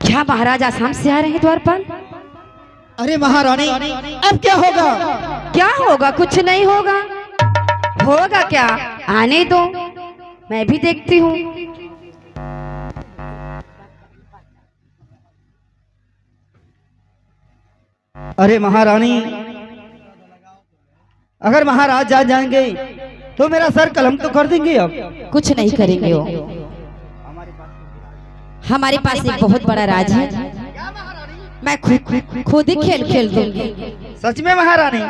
Speaker 2: क्या महाराज आसाम से आ रहे हैं द्वारपाल?
Speaker 6: अरे महारानी, अब क्या होगा?
Speaker 2: क्या होगा? कुछ नहीं होगा। होगा क्या? आने दो, मैं भी देखती हूँ।
Speaker 6: अरे महारानी, अगर महाराज जा जाएंगे तो मेरा सर कलम तो कर देंगे। अब
Speaker 2: कुछ नहीं करेंगे वो। हमारे पास एक बहुत बड़ा राज है, मैं खुद ही खेल खेल दूंगी।
Speaker 6: सच में महारानी?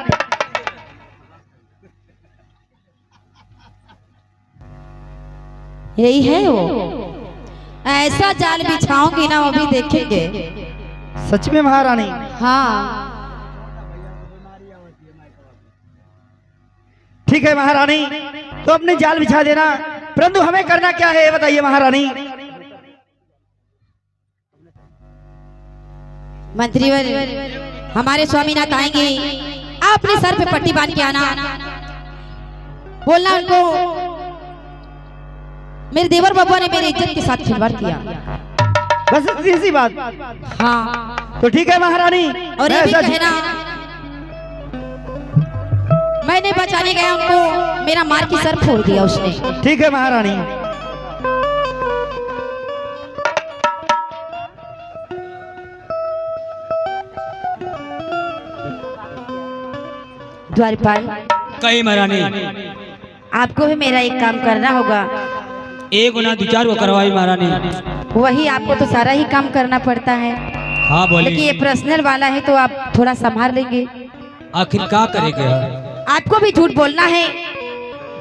Speaker 2: यही है वो। ऐसा जाल बिछाऊंगी ना, वो भी देखेंगे।
Speaker 6: सच में महारानी?
Speaker 2: हाँ
Speaker 6: ठीक है महारानी, तो अपने जाल बिछा देना, परंतु हमें करना क्या है ये बताइए महारानी।
Speaker 2: मंत्रीवर, हमारे स्वामीनाथ आएंगे, आप अपने सर पे पट्टी बांध के आना। बोलना उनको मेरे देवर बबुआ ने मेरी इज्जत के साथ खिलवाड़ किया।
Speaker 6: बस इतनी सी बात?
Speaker 2: हाँ।
Speaker 6: तो ठीक है महारानी।
Speaker 2: और ये भी कहना, मैंने बचाने गया उनको, मेरा मार के सर फोड़ दिया उसने।
Speaker 6: ठीक है महारानी।
Speaker 2: द्वारपाल,
Speaker 4: कहीं महारानी,
Speaker 2: आपको भी मेरा एक काम करना होगा।
Speaker 4: एक गुना दो चार को करवाई महारानी।
Speaker 2: वही, आपको तो सारा ही काम करना पड़ता है।
Speaker 4: हाँ बोलिए।
Speaker 2: लेकिन ये पर्सनल वाला है तो आप थोड़ा संभाल लेंगे।
Speaker 4: आखिर क्या करेंगे?
Speaker 2: आपको भी झूठ बोलना है।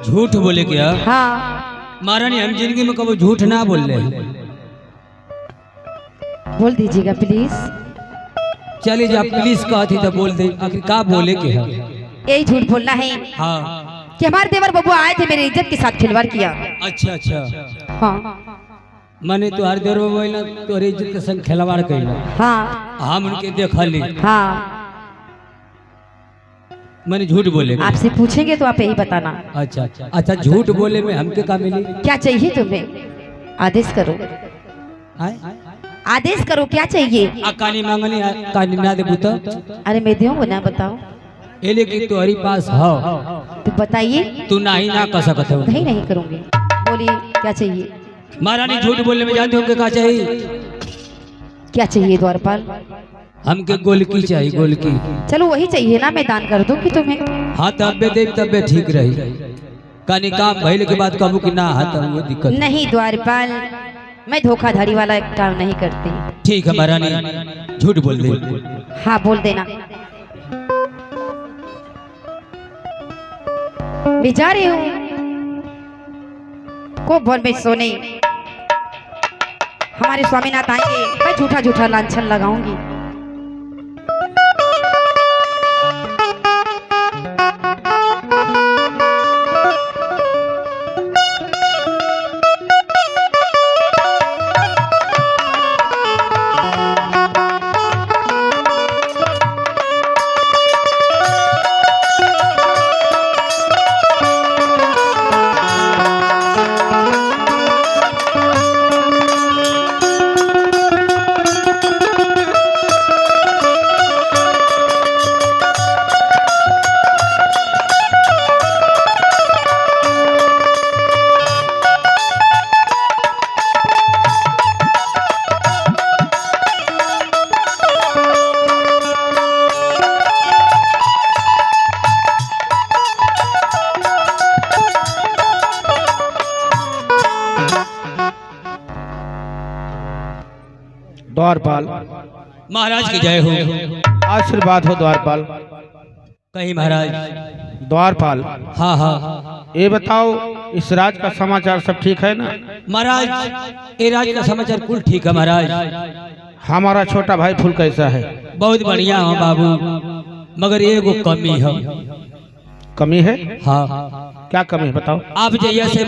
Speaker 4: झूठ बोले क्या?
Speaker 2: हाँ।
Speaker 4: महारानी, हम जिंदगी में कभी झूठ ना बोल ले।
Speaker 2: बोल दीजिएगा प्लीज।
Speaker 4: चलिए जब प्लीज कहती तो बोल दे। आखिर क्या बोले के है?
Speaker 2: यही झूठ बोलना है
Speaker 4: हाँ।
Speaker 2: कि हमारे देवर बबुआ आए थे, मेरी इज्जत के साथ खिलवाड़ किया।
Speaker 4: अच्छा अच्छा।
Speaker 2: हाँ
Speaker 4: मैंने तुहार देर बोला तोहरे इज्जत के संग खिलवाड़ कैला।
Speaker 2: हाँ
Speaker 4: हम उनके देखा ली।
Speaker 2: हाँ।
Speaker 4: मैंने झूठ बोले।
Speaker 2: आपसे पूछेंगे तो आप यही बताना।
Speaker 4: अच्छा अच्छा अच्छा। झूठ बोले में हमके का मिली?
Speaker 2: क्या चाहिए तुम्हें? आदेश करो, आदेश करो, क्या चाहिए?
Speaker 4: कानी मांगनी कानी ना दे बुता।
Speaker 2: अरे मैं दूंगा ना, बताओ।
Speaker 4: ये लेकिन तुम्हारी पास हो
Speaker 2: तो बताइए।
Speaker 4: तू नहीं ना कर सकते हो।
Speaker 2: नहीं नहीं करूंगी, बोलिए क्या चाहिए?
Speaker 4: महारानी, झूठ बोलने में जानते हो क्या चाहिए?
Speaker 2: क्या चाहिए द्वारपाल?
Speaker 4: हमके गोलकी चाहिए, गोलकी।
Speaker 2: चलो वही चाहिए ना, मैं दान कर दूंगी तुम्हें।
Speaker 4: हाँ तब्बे दे तब्बे ठीक रही। कानी काम भइल के बाद कहूँ कि ना हाँ तो वो दिक्कत
Speaker 2: नहीं द्वारपाल, मैं धोखाधड़ी वाला काम नहीं करती।
Speaker 4: ठीक है महारानी, झूठ बोल दे।
Speaker 2: हाँ बोल देना। बेचारे हूँ को बोल में सोने, हमारे स्वामीनाथ आएंगे, मैं झूठा झूठा लांछन लगाऊंगी।
Speaker 3: द्वारपाल,
Speaker 4: महाराज की जय हो।
Speaker 3: आशीर्वाद हो द्वारपाल।
Speaker 4: कहीं महाराज।
Speaker 3: द्वारपाल,
Speaker 4: हाँ हाँ।
Speaker 3: ये बताओ इस राज का समाचार सब ठीक है ना?
Speaker 4: महाराज, ये राज का समाचार कुल ठीक है महाराज।
Speaker 3: हमारा छोटा भाई फूल कैसा है?
Speaker 4: बहुत बढ़िया हो बाबू, मगर एगो कमी है।
Speaker 3: कमी है?
Speaker 4: हाँ।
Speaker 3: क्या कमी है बताओ?
Speaker 4: आप जैया से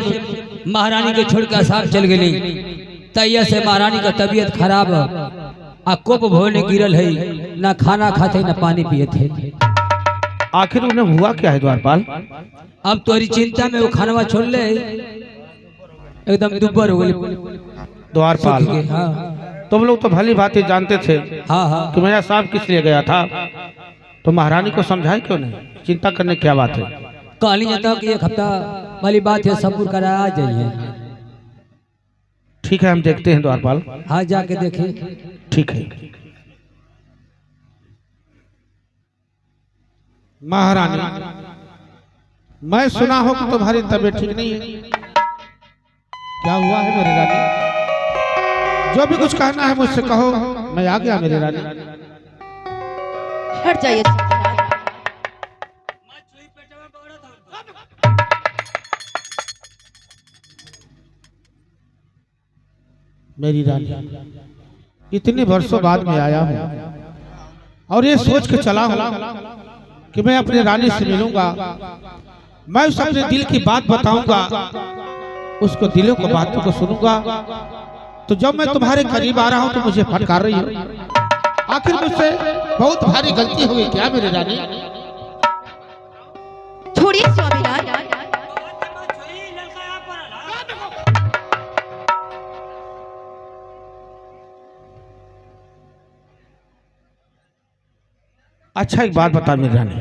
Speaker 4: महारानी के छोड़ के आसाम चल गई, तैया से महारानी का तबीयत खराब है, आ कोप भवन गिरल है, ना खाना खाते ना पानी पिए थे।
Speaker 3: आखिर उन्हें हुआ क्या है द्वारपाल?
Speaker 4: अब तोरी चिंता में वो खानवा छोड़ ले, एकदम दुब्बर हो गई।
Speaker 3: द्वारपाल,
Speaker 4: हाँ
Speaker 3: तुम लोग तो भली बात जानते थे
Speaker 4: हाँ हाँ।
Speaker 3: कि मैं साहब किस लिए गया था, तो महारानी को समझाए क्यों नहीं? चिंता करने क्या बात है?
Speaker 4: कहानी जाता कि एक हफ्ता वाली बात है, सब करा आ जाइए।
Speaker 3: ठीक है, हम देखते हैं द्वारपाल।
Speaker 4: हाँ जाके देखिए।
Speaker 3: ठीक है। महारानी, मैं सुना हो कि तुम्हारी तबीयत ठीक नहीं है। क्या हुआ है मेरी रानी? जो भी कुछ कहना है मुझसे कहो, मैं आ गया मेरी रानी।
Speaker 2: हट जाइए।
Speaker 3: मेरी रानी, इतने वर्षों बाद में आया हूँ और ये सोच के चला हूँ कि मैं अपनी रानी से मिलूंगा, मैं उसे अपने दिल की बात बताऊंगा, उसको दिलों को बातों को सुनूंगा। तो जब मैं तुम्हारे करीब आ रहा हूँ तो मुझे फटकार रही हो। आखिर मुझसे बहुत भारी गलती हो गई क्या मेरी रानी?
Speaker 2: छोड़िए स्वामीनाथ।
Speaker 3: अच्छा एक बात बता मेरी रानी,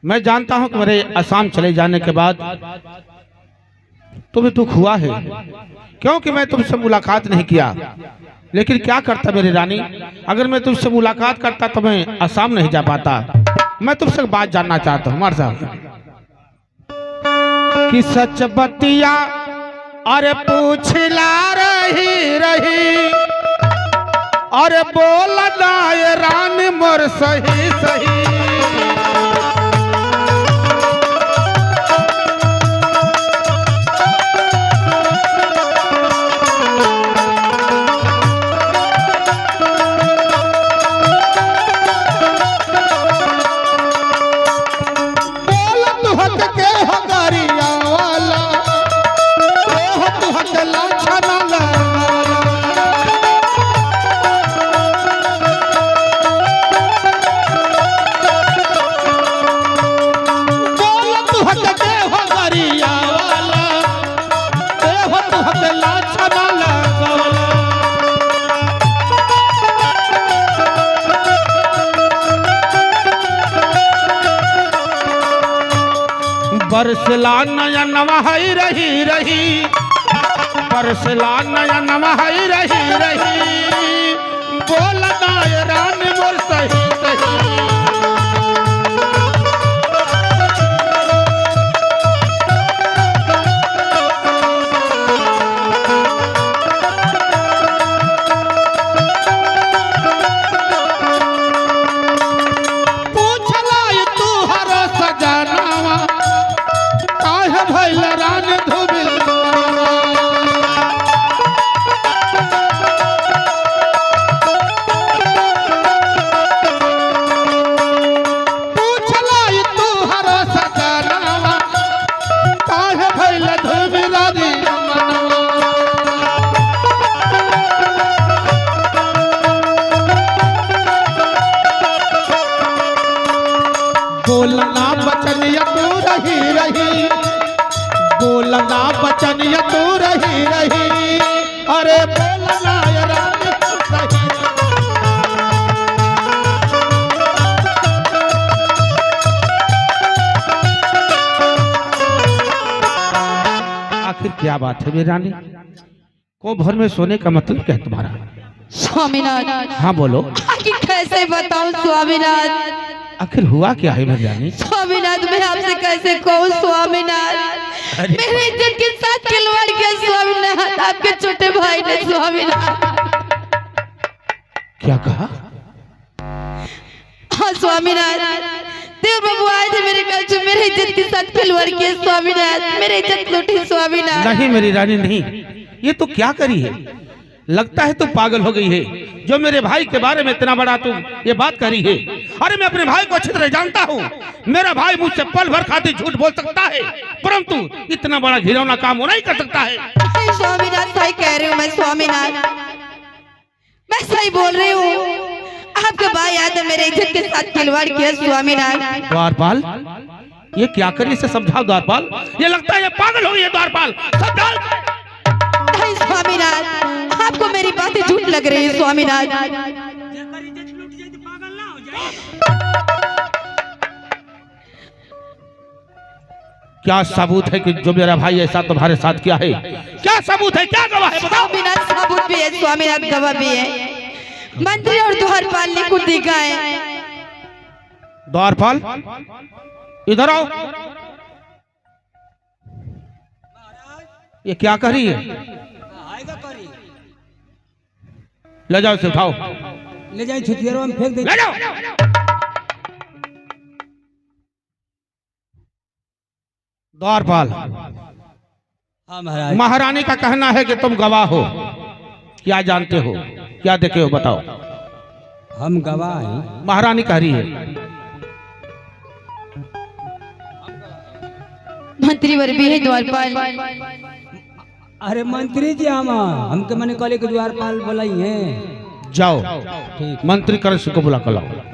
Speaker 3: मैं जानता हूं कि मेरे असम चले जाने के बाद तुम्हें दुख हुआ है, क्योंकि मैं तुमसे मुलाकात नहीं किया। लेकिन क्या करता मेरी रानी, अगर मैं तुमसे मुलाकात करता तो मैं असम नहीं जा पाता। मैं तुमसे बात जानना चाहता हूँ मर्द कि सच बतिया अरे पूछला रही रही, अरे बोला दाए रानी मोर सही सही। बोला तू हक के हो गरिया वाला, तू हक लाछा ना बरसला नयन नमहई रही रही, बरसला नयन नमहई रही रही, बोल दाए रानी मोर सही सही। बोलना बचन या तू रही रही, बोलना बचन या तू रही रही, अरे बोलना या रानी तू सही। आखिर क्या बात है मेरी रानी, को भर में सोने का मतलब क्या है तुम्हारा?
Speaker 2: स्वामीनाथ।
Speaker 3: हाँ बोलो।
Speaker 2: आखिर कैसे बताऊं स्वामीनाथ?
Speaker 3: आखिर हुआ क्या है मेरी रानी?
Speaker 2: स्वामीनाथ मैं आपसे कैसे कहूँ स्वामीनाथ, मेरे इज्जत के साथ खिलवाड़ किया स्वामीनाथ, आपके छोटे भाई ने स्वामीनाथ।
Speaker 3: क्या कहा?
Speaker 2: हाँ स्वामीनाथ, देव बाबू आए थे मेरे घर से, मेरे इज्जत के साथ खिलवाड़ किया स्वामीनाथ, मेरे इज्जत लूटी स्वामीनाथ।
Speaker 3: नहीं मेरी रानी नहीं, ये तो क्या करी है? लगता है तू पागल हो गई है, जो मेरे भाई के बारे में इतना बड़ा तू ये बात करी है। अरे मैं अपने भाई को अच्छी तरह जानता हूँ, मेरा भाई मुझसे पल भर खातिर झूठ बोल सकता है, परंतु इतना बड़ा घिनौना काम वो नहीं कर सकता है।
Speaker 2: स्वामीनाथ सही कह रही हूँ मैं स्वामीनाथ, मैं सही बोल रही हूँ। आपके भाई आए तो मेरे इज्जत के साथ खिलवाड़ किया स्वामीनाथ।
Speaker 3: द्वारपाल, ये क्या करिए इसे समझाओ द्वारपाल। ये लगता है ये पागल हो गई है द्वारपाल, समझाओ।
Speaker 2: नहीं स्वामीनाथ, आपको मेरी बातें झूठ लग रही है स्वामीनाथ।
Speaker 3: क्या सबूत है कि जो मेरा भाई ऐसा तुम्हारे साथ किया है? क्या सबूत है, क्या गवाह है, बताओ।
Speaker 2: स्वामीनाथ सबूत भी है, स्वामीनाथ गवाह भी है। मंत्री और द्वारपाल ने खुद देखा है।
Speaker 3: द्वारपाल इधर आओ। ये क्या कर रही है? ले जाओ, इसे उठाओ,
Speaker 4: ले जाए छुतियारों में फेंक दे।
Speaker 3: ले जाओ। द्वारपाल,
Speaker 4: हाँ महाराज।
Speaker 3: महारानी का कहना है कि तुम गवाह हो। क्या जानते हो, क्या देखे हो, बताओ।
Speaker 4: हम गवाह हैं।
Speaker 3: महारानी कह रही है।
Speaker 2: मंत्री वर भी है द्वारपाल।
Speaker 4: अरे मंत्री जी हमके मैंने कहले के द्वारपाल बोलाई है।
Speaker 3: जाओ,
Speaker 4: ठीक।
Speaker 3: मंत्री कर को बुला कर लाओ।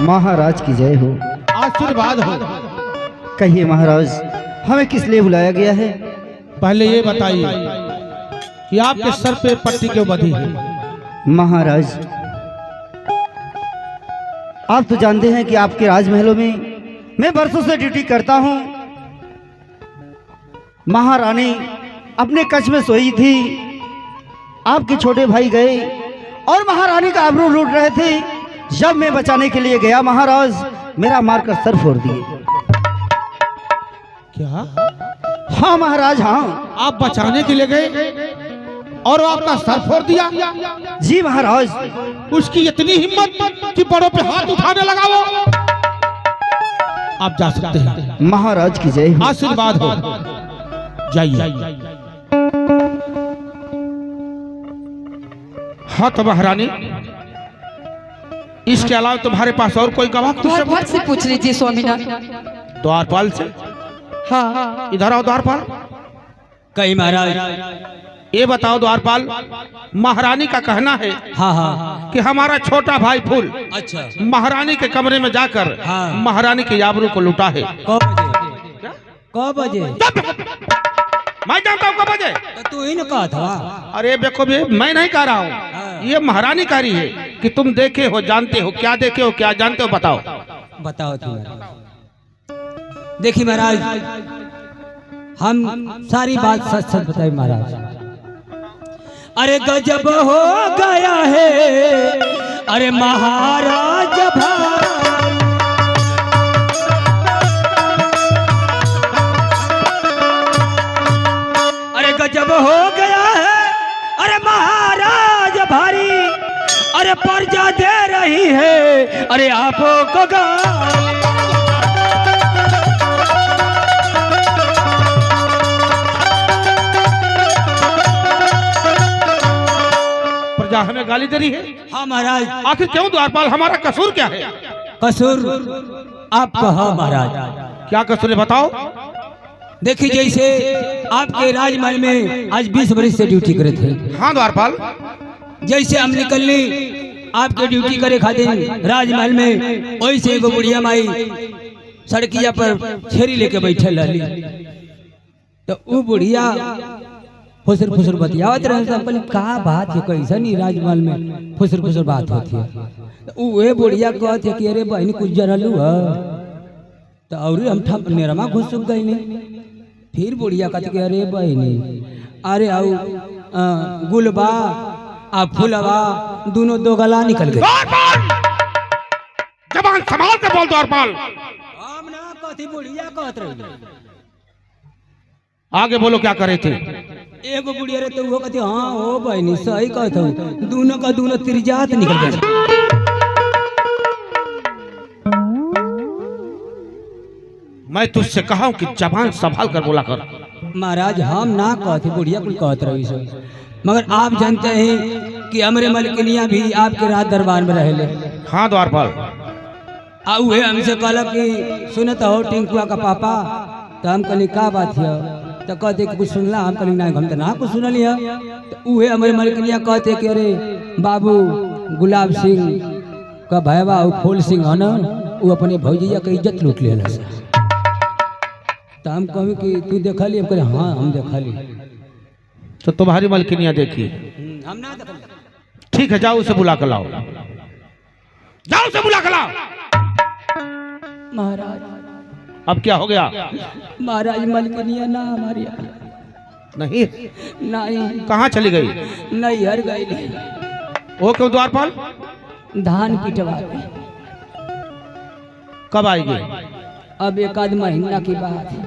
Speaker 6: महाराज की जय हो।
Speaker 1: आशीर्वाद हो।
Speaker 6: कहिए महाराज, हमें किस लिए बुलाया गया है?
Speaker 1: पहले ये बताइए कि आपके सर पे पट्टी क्यों बंधी है?
Speaker 6: महाराज, आप तो जानते हैं कि आपके राजमहलों में मैं बरसों से ड्यूटी करता हूं। महारानी अपने कक्ष में सोई थी, आपके छोटे भाई गए और महारानी का आबरू लूट रहे थे। जब मैं बचाने के लिए गया, महाराज मेरा मारकर सर फोड़ दिए।
Speaker 1: क्या?
Speaker 6: हाँ महाराज, हाँ।
Speaker 1: आप बचाने के लिए गए और वो आपका सर फोड़ दिया?
Speaker 6: जी महाराज।
Speaker 1: उसकी इतनी हिम्मत कि बड़ों पे हाथ उठाने लगा वो? आप जा सकते हैं।
Speaker 6: महाराज की जय हो।
Speaker 1: आशीर्वाद हो। जाइए।
Speaker 3: हाँ तो महारानी, इसके अलावा तुम्हारे पास और कोई गवाह?
Speaker 2: द्वारपाल से पूछ लीजिए स्वामीनाथ।
Speaker 3: द्वारपाल से?
Speaker 2: हाँ।
Speaker 3: इधर आओ द्वारपाल।
Speaker 4: कहीं महाराज।
Speaker 3: ये बताओ द्वारपाल, महारानी का कहना है
Speaker 4: हाँ हाँ
Speaker 3: कि हमारा छोटा भाई फूल
Speaker 4: अच्छा
Speaker 3: महारानी के कमरे में जाकर
Speaker 4: हाँ।
Speaker 3: महारानी के आबरू को लूटा है।
Speaker 4: कब बजे?
Speaker 3: मैं जानता हूँ कब बजे।
Speaker 4: तो तू ही न कहा था।
Speaker 3: अरे देखो बे, मैं नहीं कह रहा हूँ, ये महारानी कह रही है कि तुम देखे हो, जानते हो। क्या देखे हो, क्या जानते हो, बताओ।
Speaker 4: बताओ तुम। देखिए महाराज, हम सारी बात सच सच बताए महाराज। अरे गजब हो गया है, अरे महाराज भाई। अरे गजब हो गया है, अरे महाराज भारी, अरे पर्जा दे रही है, अरे आपो को गाली।
Speaker 3: प्रजा हमें गाली दे रही है?
Speaker 4: हाँ महाराज।
Speaker 3: आखिर क्यों द्वारपाल, हमारा कसूर क्या है?
Speaker 4: कसूर आपका? हाँ महाराज।
Speaker 3: क्या कसूर है, बताओ।
Speaker 4: देखिए, जैसे आपके राजमहल में आज 20 वर्ष से ड्यूटी करे थे।
Speaker 3: हाँ द्वारपाल।
Speaker 4: जैसे हम निकलने आपके ड्यूटी करे खातिर राजमहल में, वैसे एगो बुढ़िया माई सड़किया पर छेरी लेके बैठे रही। तो वो बुढ़िया फुसर फुसर बतियावत रहे। तो का बात है, कैसा नहीं राजमहल में फुसर फुसर बात होती है। तो वे बुढ़िया कहते कि अरे बहनी कुछ जरलू है। तो और हम ठप नेरमा घुस गई नहीं। फिर बुढ़िया कहते कि अरे बहनी, अरे आओ गुलबा आ फूलबा दोनों दो गला निकल गए।
Speaker 3: जबान संभाल के बोल द्वारपाल।
Speaker 4: हम ना कहती, बुढ़िया कहत रही।
Speaker 3: आगे बोलो, क्या करे थे?
Speaker 4: एगो बुढ़िया रे तो वो कहती हाँ हो बहनी सही कहत हूँ दोनों का दोनों त्रिजात निकल गया।
Speaker 3: मैं तुझसे कहा हूं कि जबान संभाल कर बोला कर।
Speaker 4: महाराज हम ना कहते बुढ़िया कुल कहत रही सो, मगर आप जानते हैं कि हमरे मलकिनिया भी आपके राज दरबार में रहले।
Speaker 3: हाँ द्वारपाल।
Speaker 4: उहे हमसे कहला कि सुनत हो टिंकुआ का पापा, तो हम कहली का बात है, तो कहते कि कुछ सुनला, हम कहली नहीं हम तो ना कुछ सुनली है। तो उहे हमरे मलकिनिया कहते कि अरे बाबू गुलाब सिंह का भैया फूल सिंह है ना, वो अपने भौजिया के इज्जत लूट ले। तो हम कहे कि तू देखा ली, हम कहे हाँ हम देखा ली।
Speaker 3: तो तुम्हारी मलकिनिया देखी?
Speaker 4: हम ना देखा।
Speaker 3: ठीक है, जाओ उसे बुला कर लाओ, जाओ उसे बुला कर लाओ।
Speaker 4: महाराज
Speaker 3: अब क्या हो गया?
Speaker 4: महाराज मलकिनिया ना हमारी
Speaker 3: नहीं
Speaker 4: नहीं
Speaker 3: कहाँ चली गई?
Speaker 4: नहीं हर गई।
Speaker 3: वो क्यों द्वारपाल?
Speaker 4: धान पिटवा
Speaker 3: कब आएगी?
Speaker 4: अब एक आध महीना की बात है।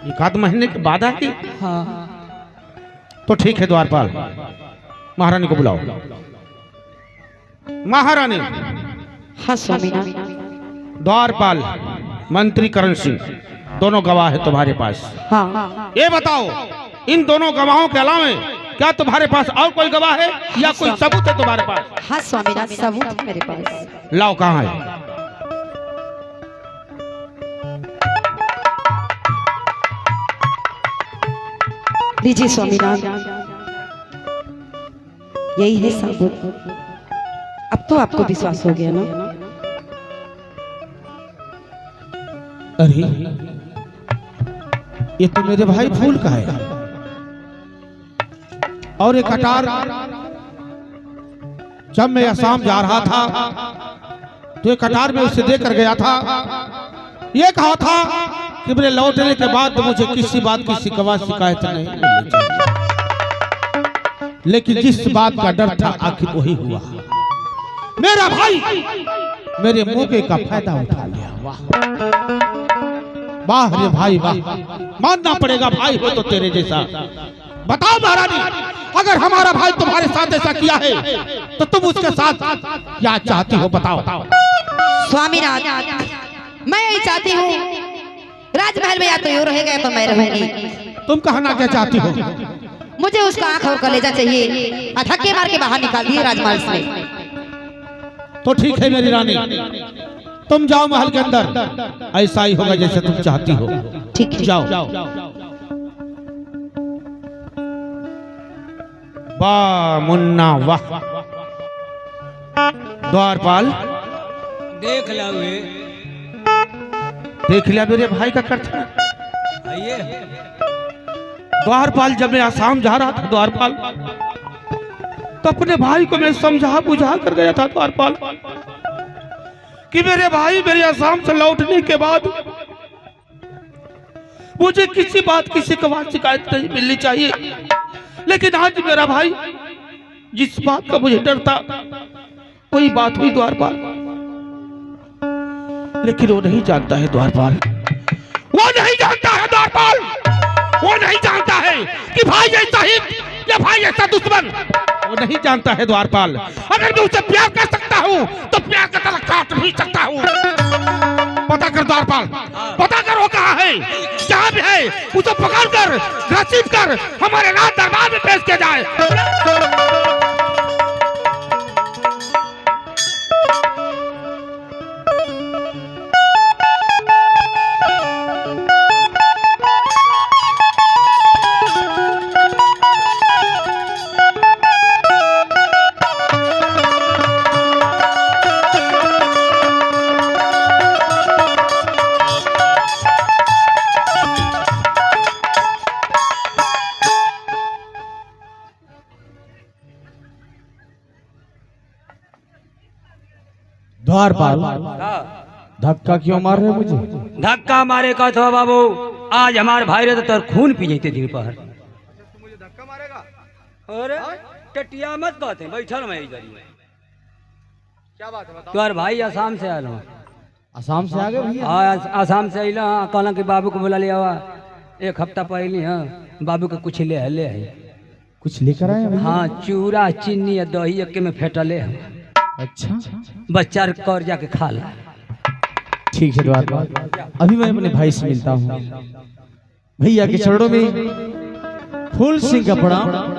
Speaker 3: एक आध महीने के बाद आएगी?
Speaker 4: हाँ
Speaker 3: तो ठीक है द्वारपाल, महारानी को बुलाओ। महारानी।
Speaker 2: हाँ स्वामीनाथ।
Speaker 3: द्वारपाल मंत्री करण सिंह दोनों गवाह है तुम्हारे पास।
Speaker 2: हाँ
Speaker 3: ये बताओ, इन दोनों गवाहों के अलावा क्या तुम्हारे पास और कोई गवाह है या कोई सबूत है तुम्हारे पास?
Speaker 2: हाँ स्वामीनाथ सबूत है मेरे पास।
Speaker 3: लाओ, कहाँ है?
Speaker 2: लीजिए स्वामीनाथ, यही है सबूत। अब तो आपको विश्वास हो गया ना?
Speaker 3: अरे ये तो मेरे भाई फूल का है, और एक कटार जब मैं असम जा रहा था तो एक कटार में उसे देकर गया था। ये कहा था कि मेरे लौटने के बाद मुझे किसी बात की शिकायत नहीं मिलनी चाहिए, लेकिन जिस बात का डर था आखिर वही हुआ। मेरा भाई मेरे मौके का फायदा उठा लिया। वाह रे भाई वाह, मानना पड़ेगा भाई हो तो तेरे जैसा। बताओ महारानी, अगर हमारा भाई तुम्हारे साथ ऐसा किया है तो तुम उसके साथ क्या चाहती हो? बताओ।
Speaker 2: स्वामीनाथ, मैं यही चाहती हूँ राजमहल में या तो यूं रहेगा या तो मैं रहूंगी।
Speaker 3: तुम कहना क्या चाहती हो?
Speaker 2: मुझे उसका आंख और कलेजा चाहिए, धक्के मार के बाहर निकाल दिए राजमहल से।
Speaker 3: तो ठीक है मेरी रानी, तुम जाओ महल के अंदर, ऐसा ही होगा जैसे तुम चाहती हो।
Speaker 2: ठीक है,
Speaker 3: जाओ। वाह मुन्ना वाह। द्वारपाल
Speaker 4: देख ला हुए
Speaker 3: देख लिया मेरे भाई का कर्तव्य।
Speaker 4: आइए।
Speaker 3: द्वारपाल जब मैं आसाम जा रहा था द्वारपाल, तो अपने भाई को मैं समझा बुझा कर गया था द्वारपाल कि मेरे भाई मेरे आसाम से लौटने के बाद मुझे किसी बात की शिकायत नहीं मिलनी चाहिए। लेकिन आज मेरा भाई जिस बात का मुझे डर था वही बात हुई द्वारपाल। लेकिन वो नहीं जानता है द्वारपाल, वो नहीं जानता है द्वारपाल, वो नहीं जानता है कि भाई ऐसा हित या भाई ऐसा दुश्मन, वो नहीं जानता है द्वारपाल। अगर मैं उसे प्यार कर सकता हूँ तो प्यार का तरह काट भी सकता हूँ। पता कर द्वारपाल, पता कर वो कहाँ है, जहाँ भी है उसे पकड़ कर घसीट कर हमारे राज दरबार में पेश किया जाए। द्वारपाल धक्का क्यों मार रहे मुझे?
Speaker 4: धक्का मारे का था बाबू, आज हमारे भाई रहे तो खून पी जाते दिन पर।
Speaker 5: मुझे धक्का मारेगा?
Speaker 4: अरे टटिया मत कहते, बैठल मैं इधर।
Speaker 5: क्या बात है बताओ।
Speaker 4: तुम्हारे भाई आसाम से आया हूँ।
Speaker 6: आसाम से आ गए भैया?
Speaker 4: हाँ आसाम से अला, कहला कि बाबू को बुला लिया, एक हफ्ता पहले हाँ बाबू के कुछ ले है
Speaker 1: कुछ लेकर आए भैया?
Speaker 4: हाँ चूड़ा चीनी या दही एक में फेटले है
Speaker 1: अच्छा
Speaker 4: बच्चा कर जाके खा ला।
Speaker 1: ठीक है द्वारपाल, अभी मैं अपने भाई से मिलता हूँ। भैया के चरणों में फूल सिंह का प्रणाम।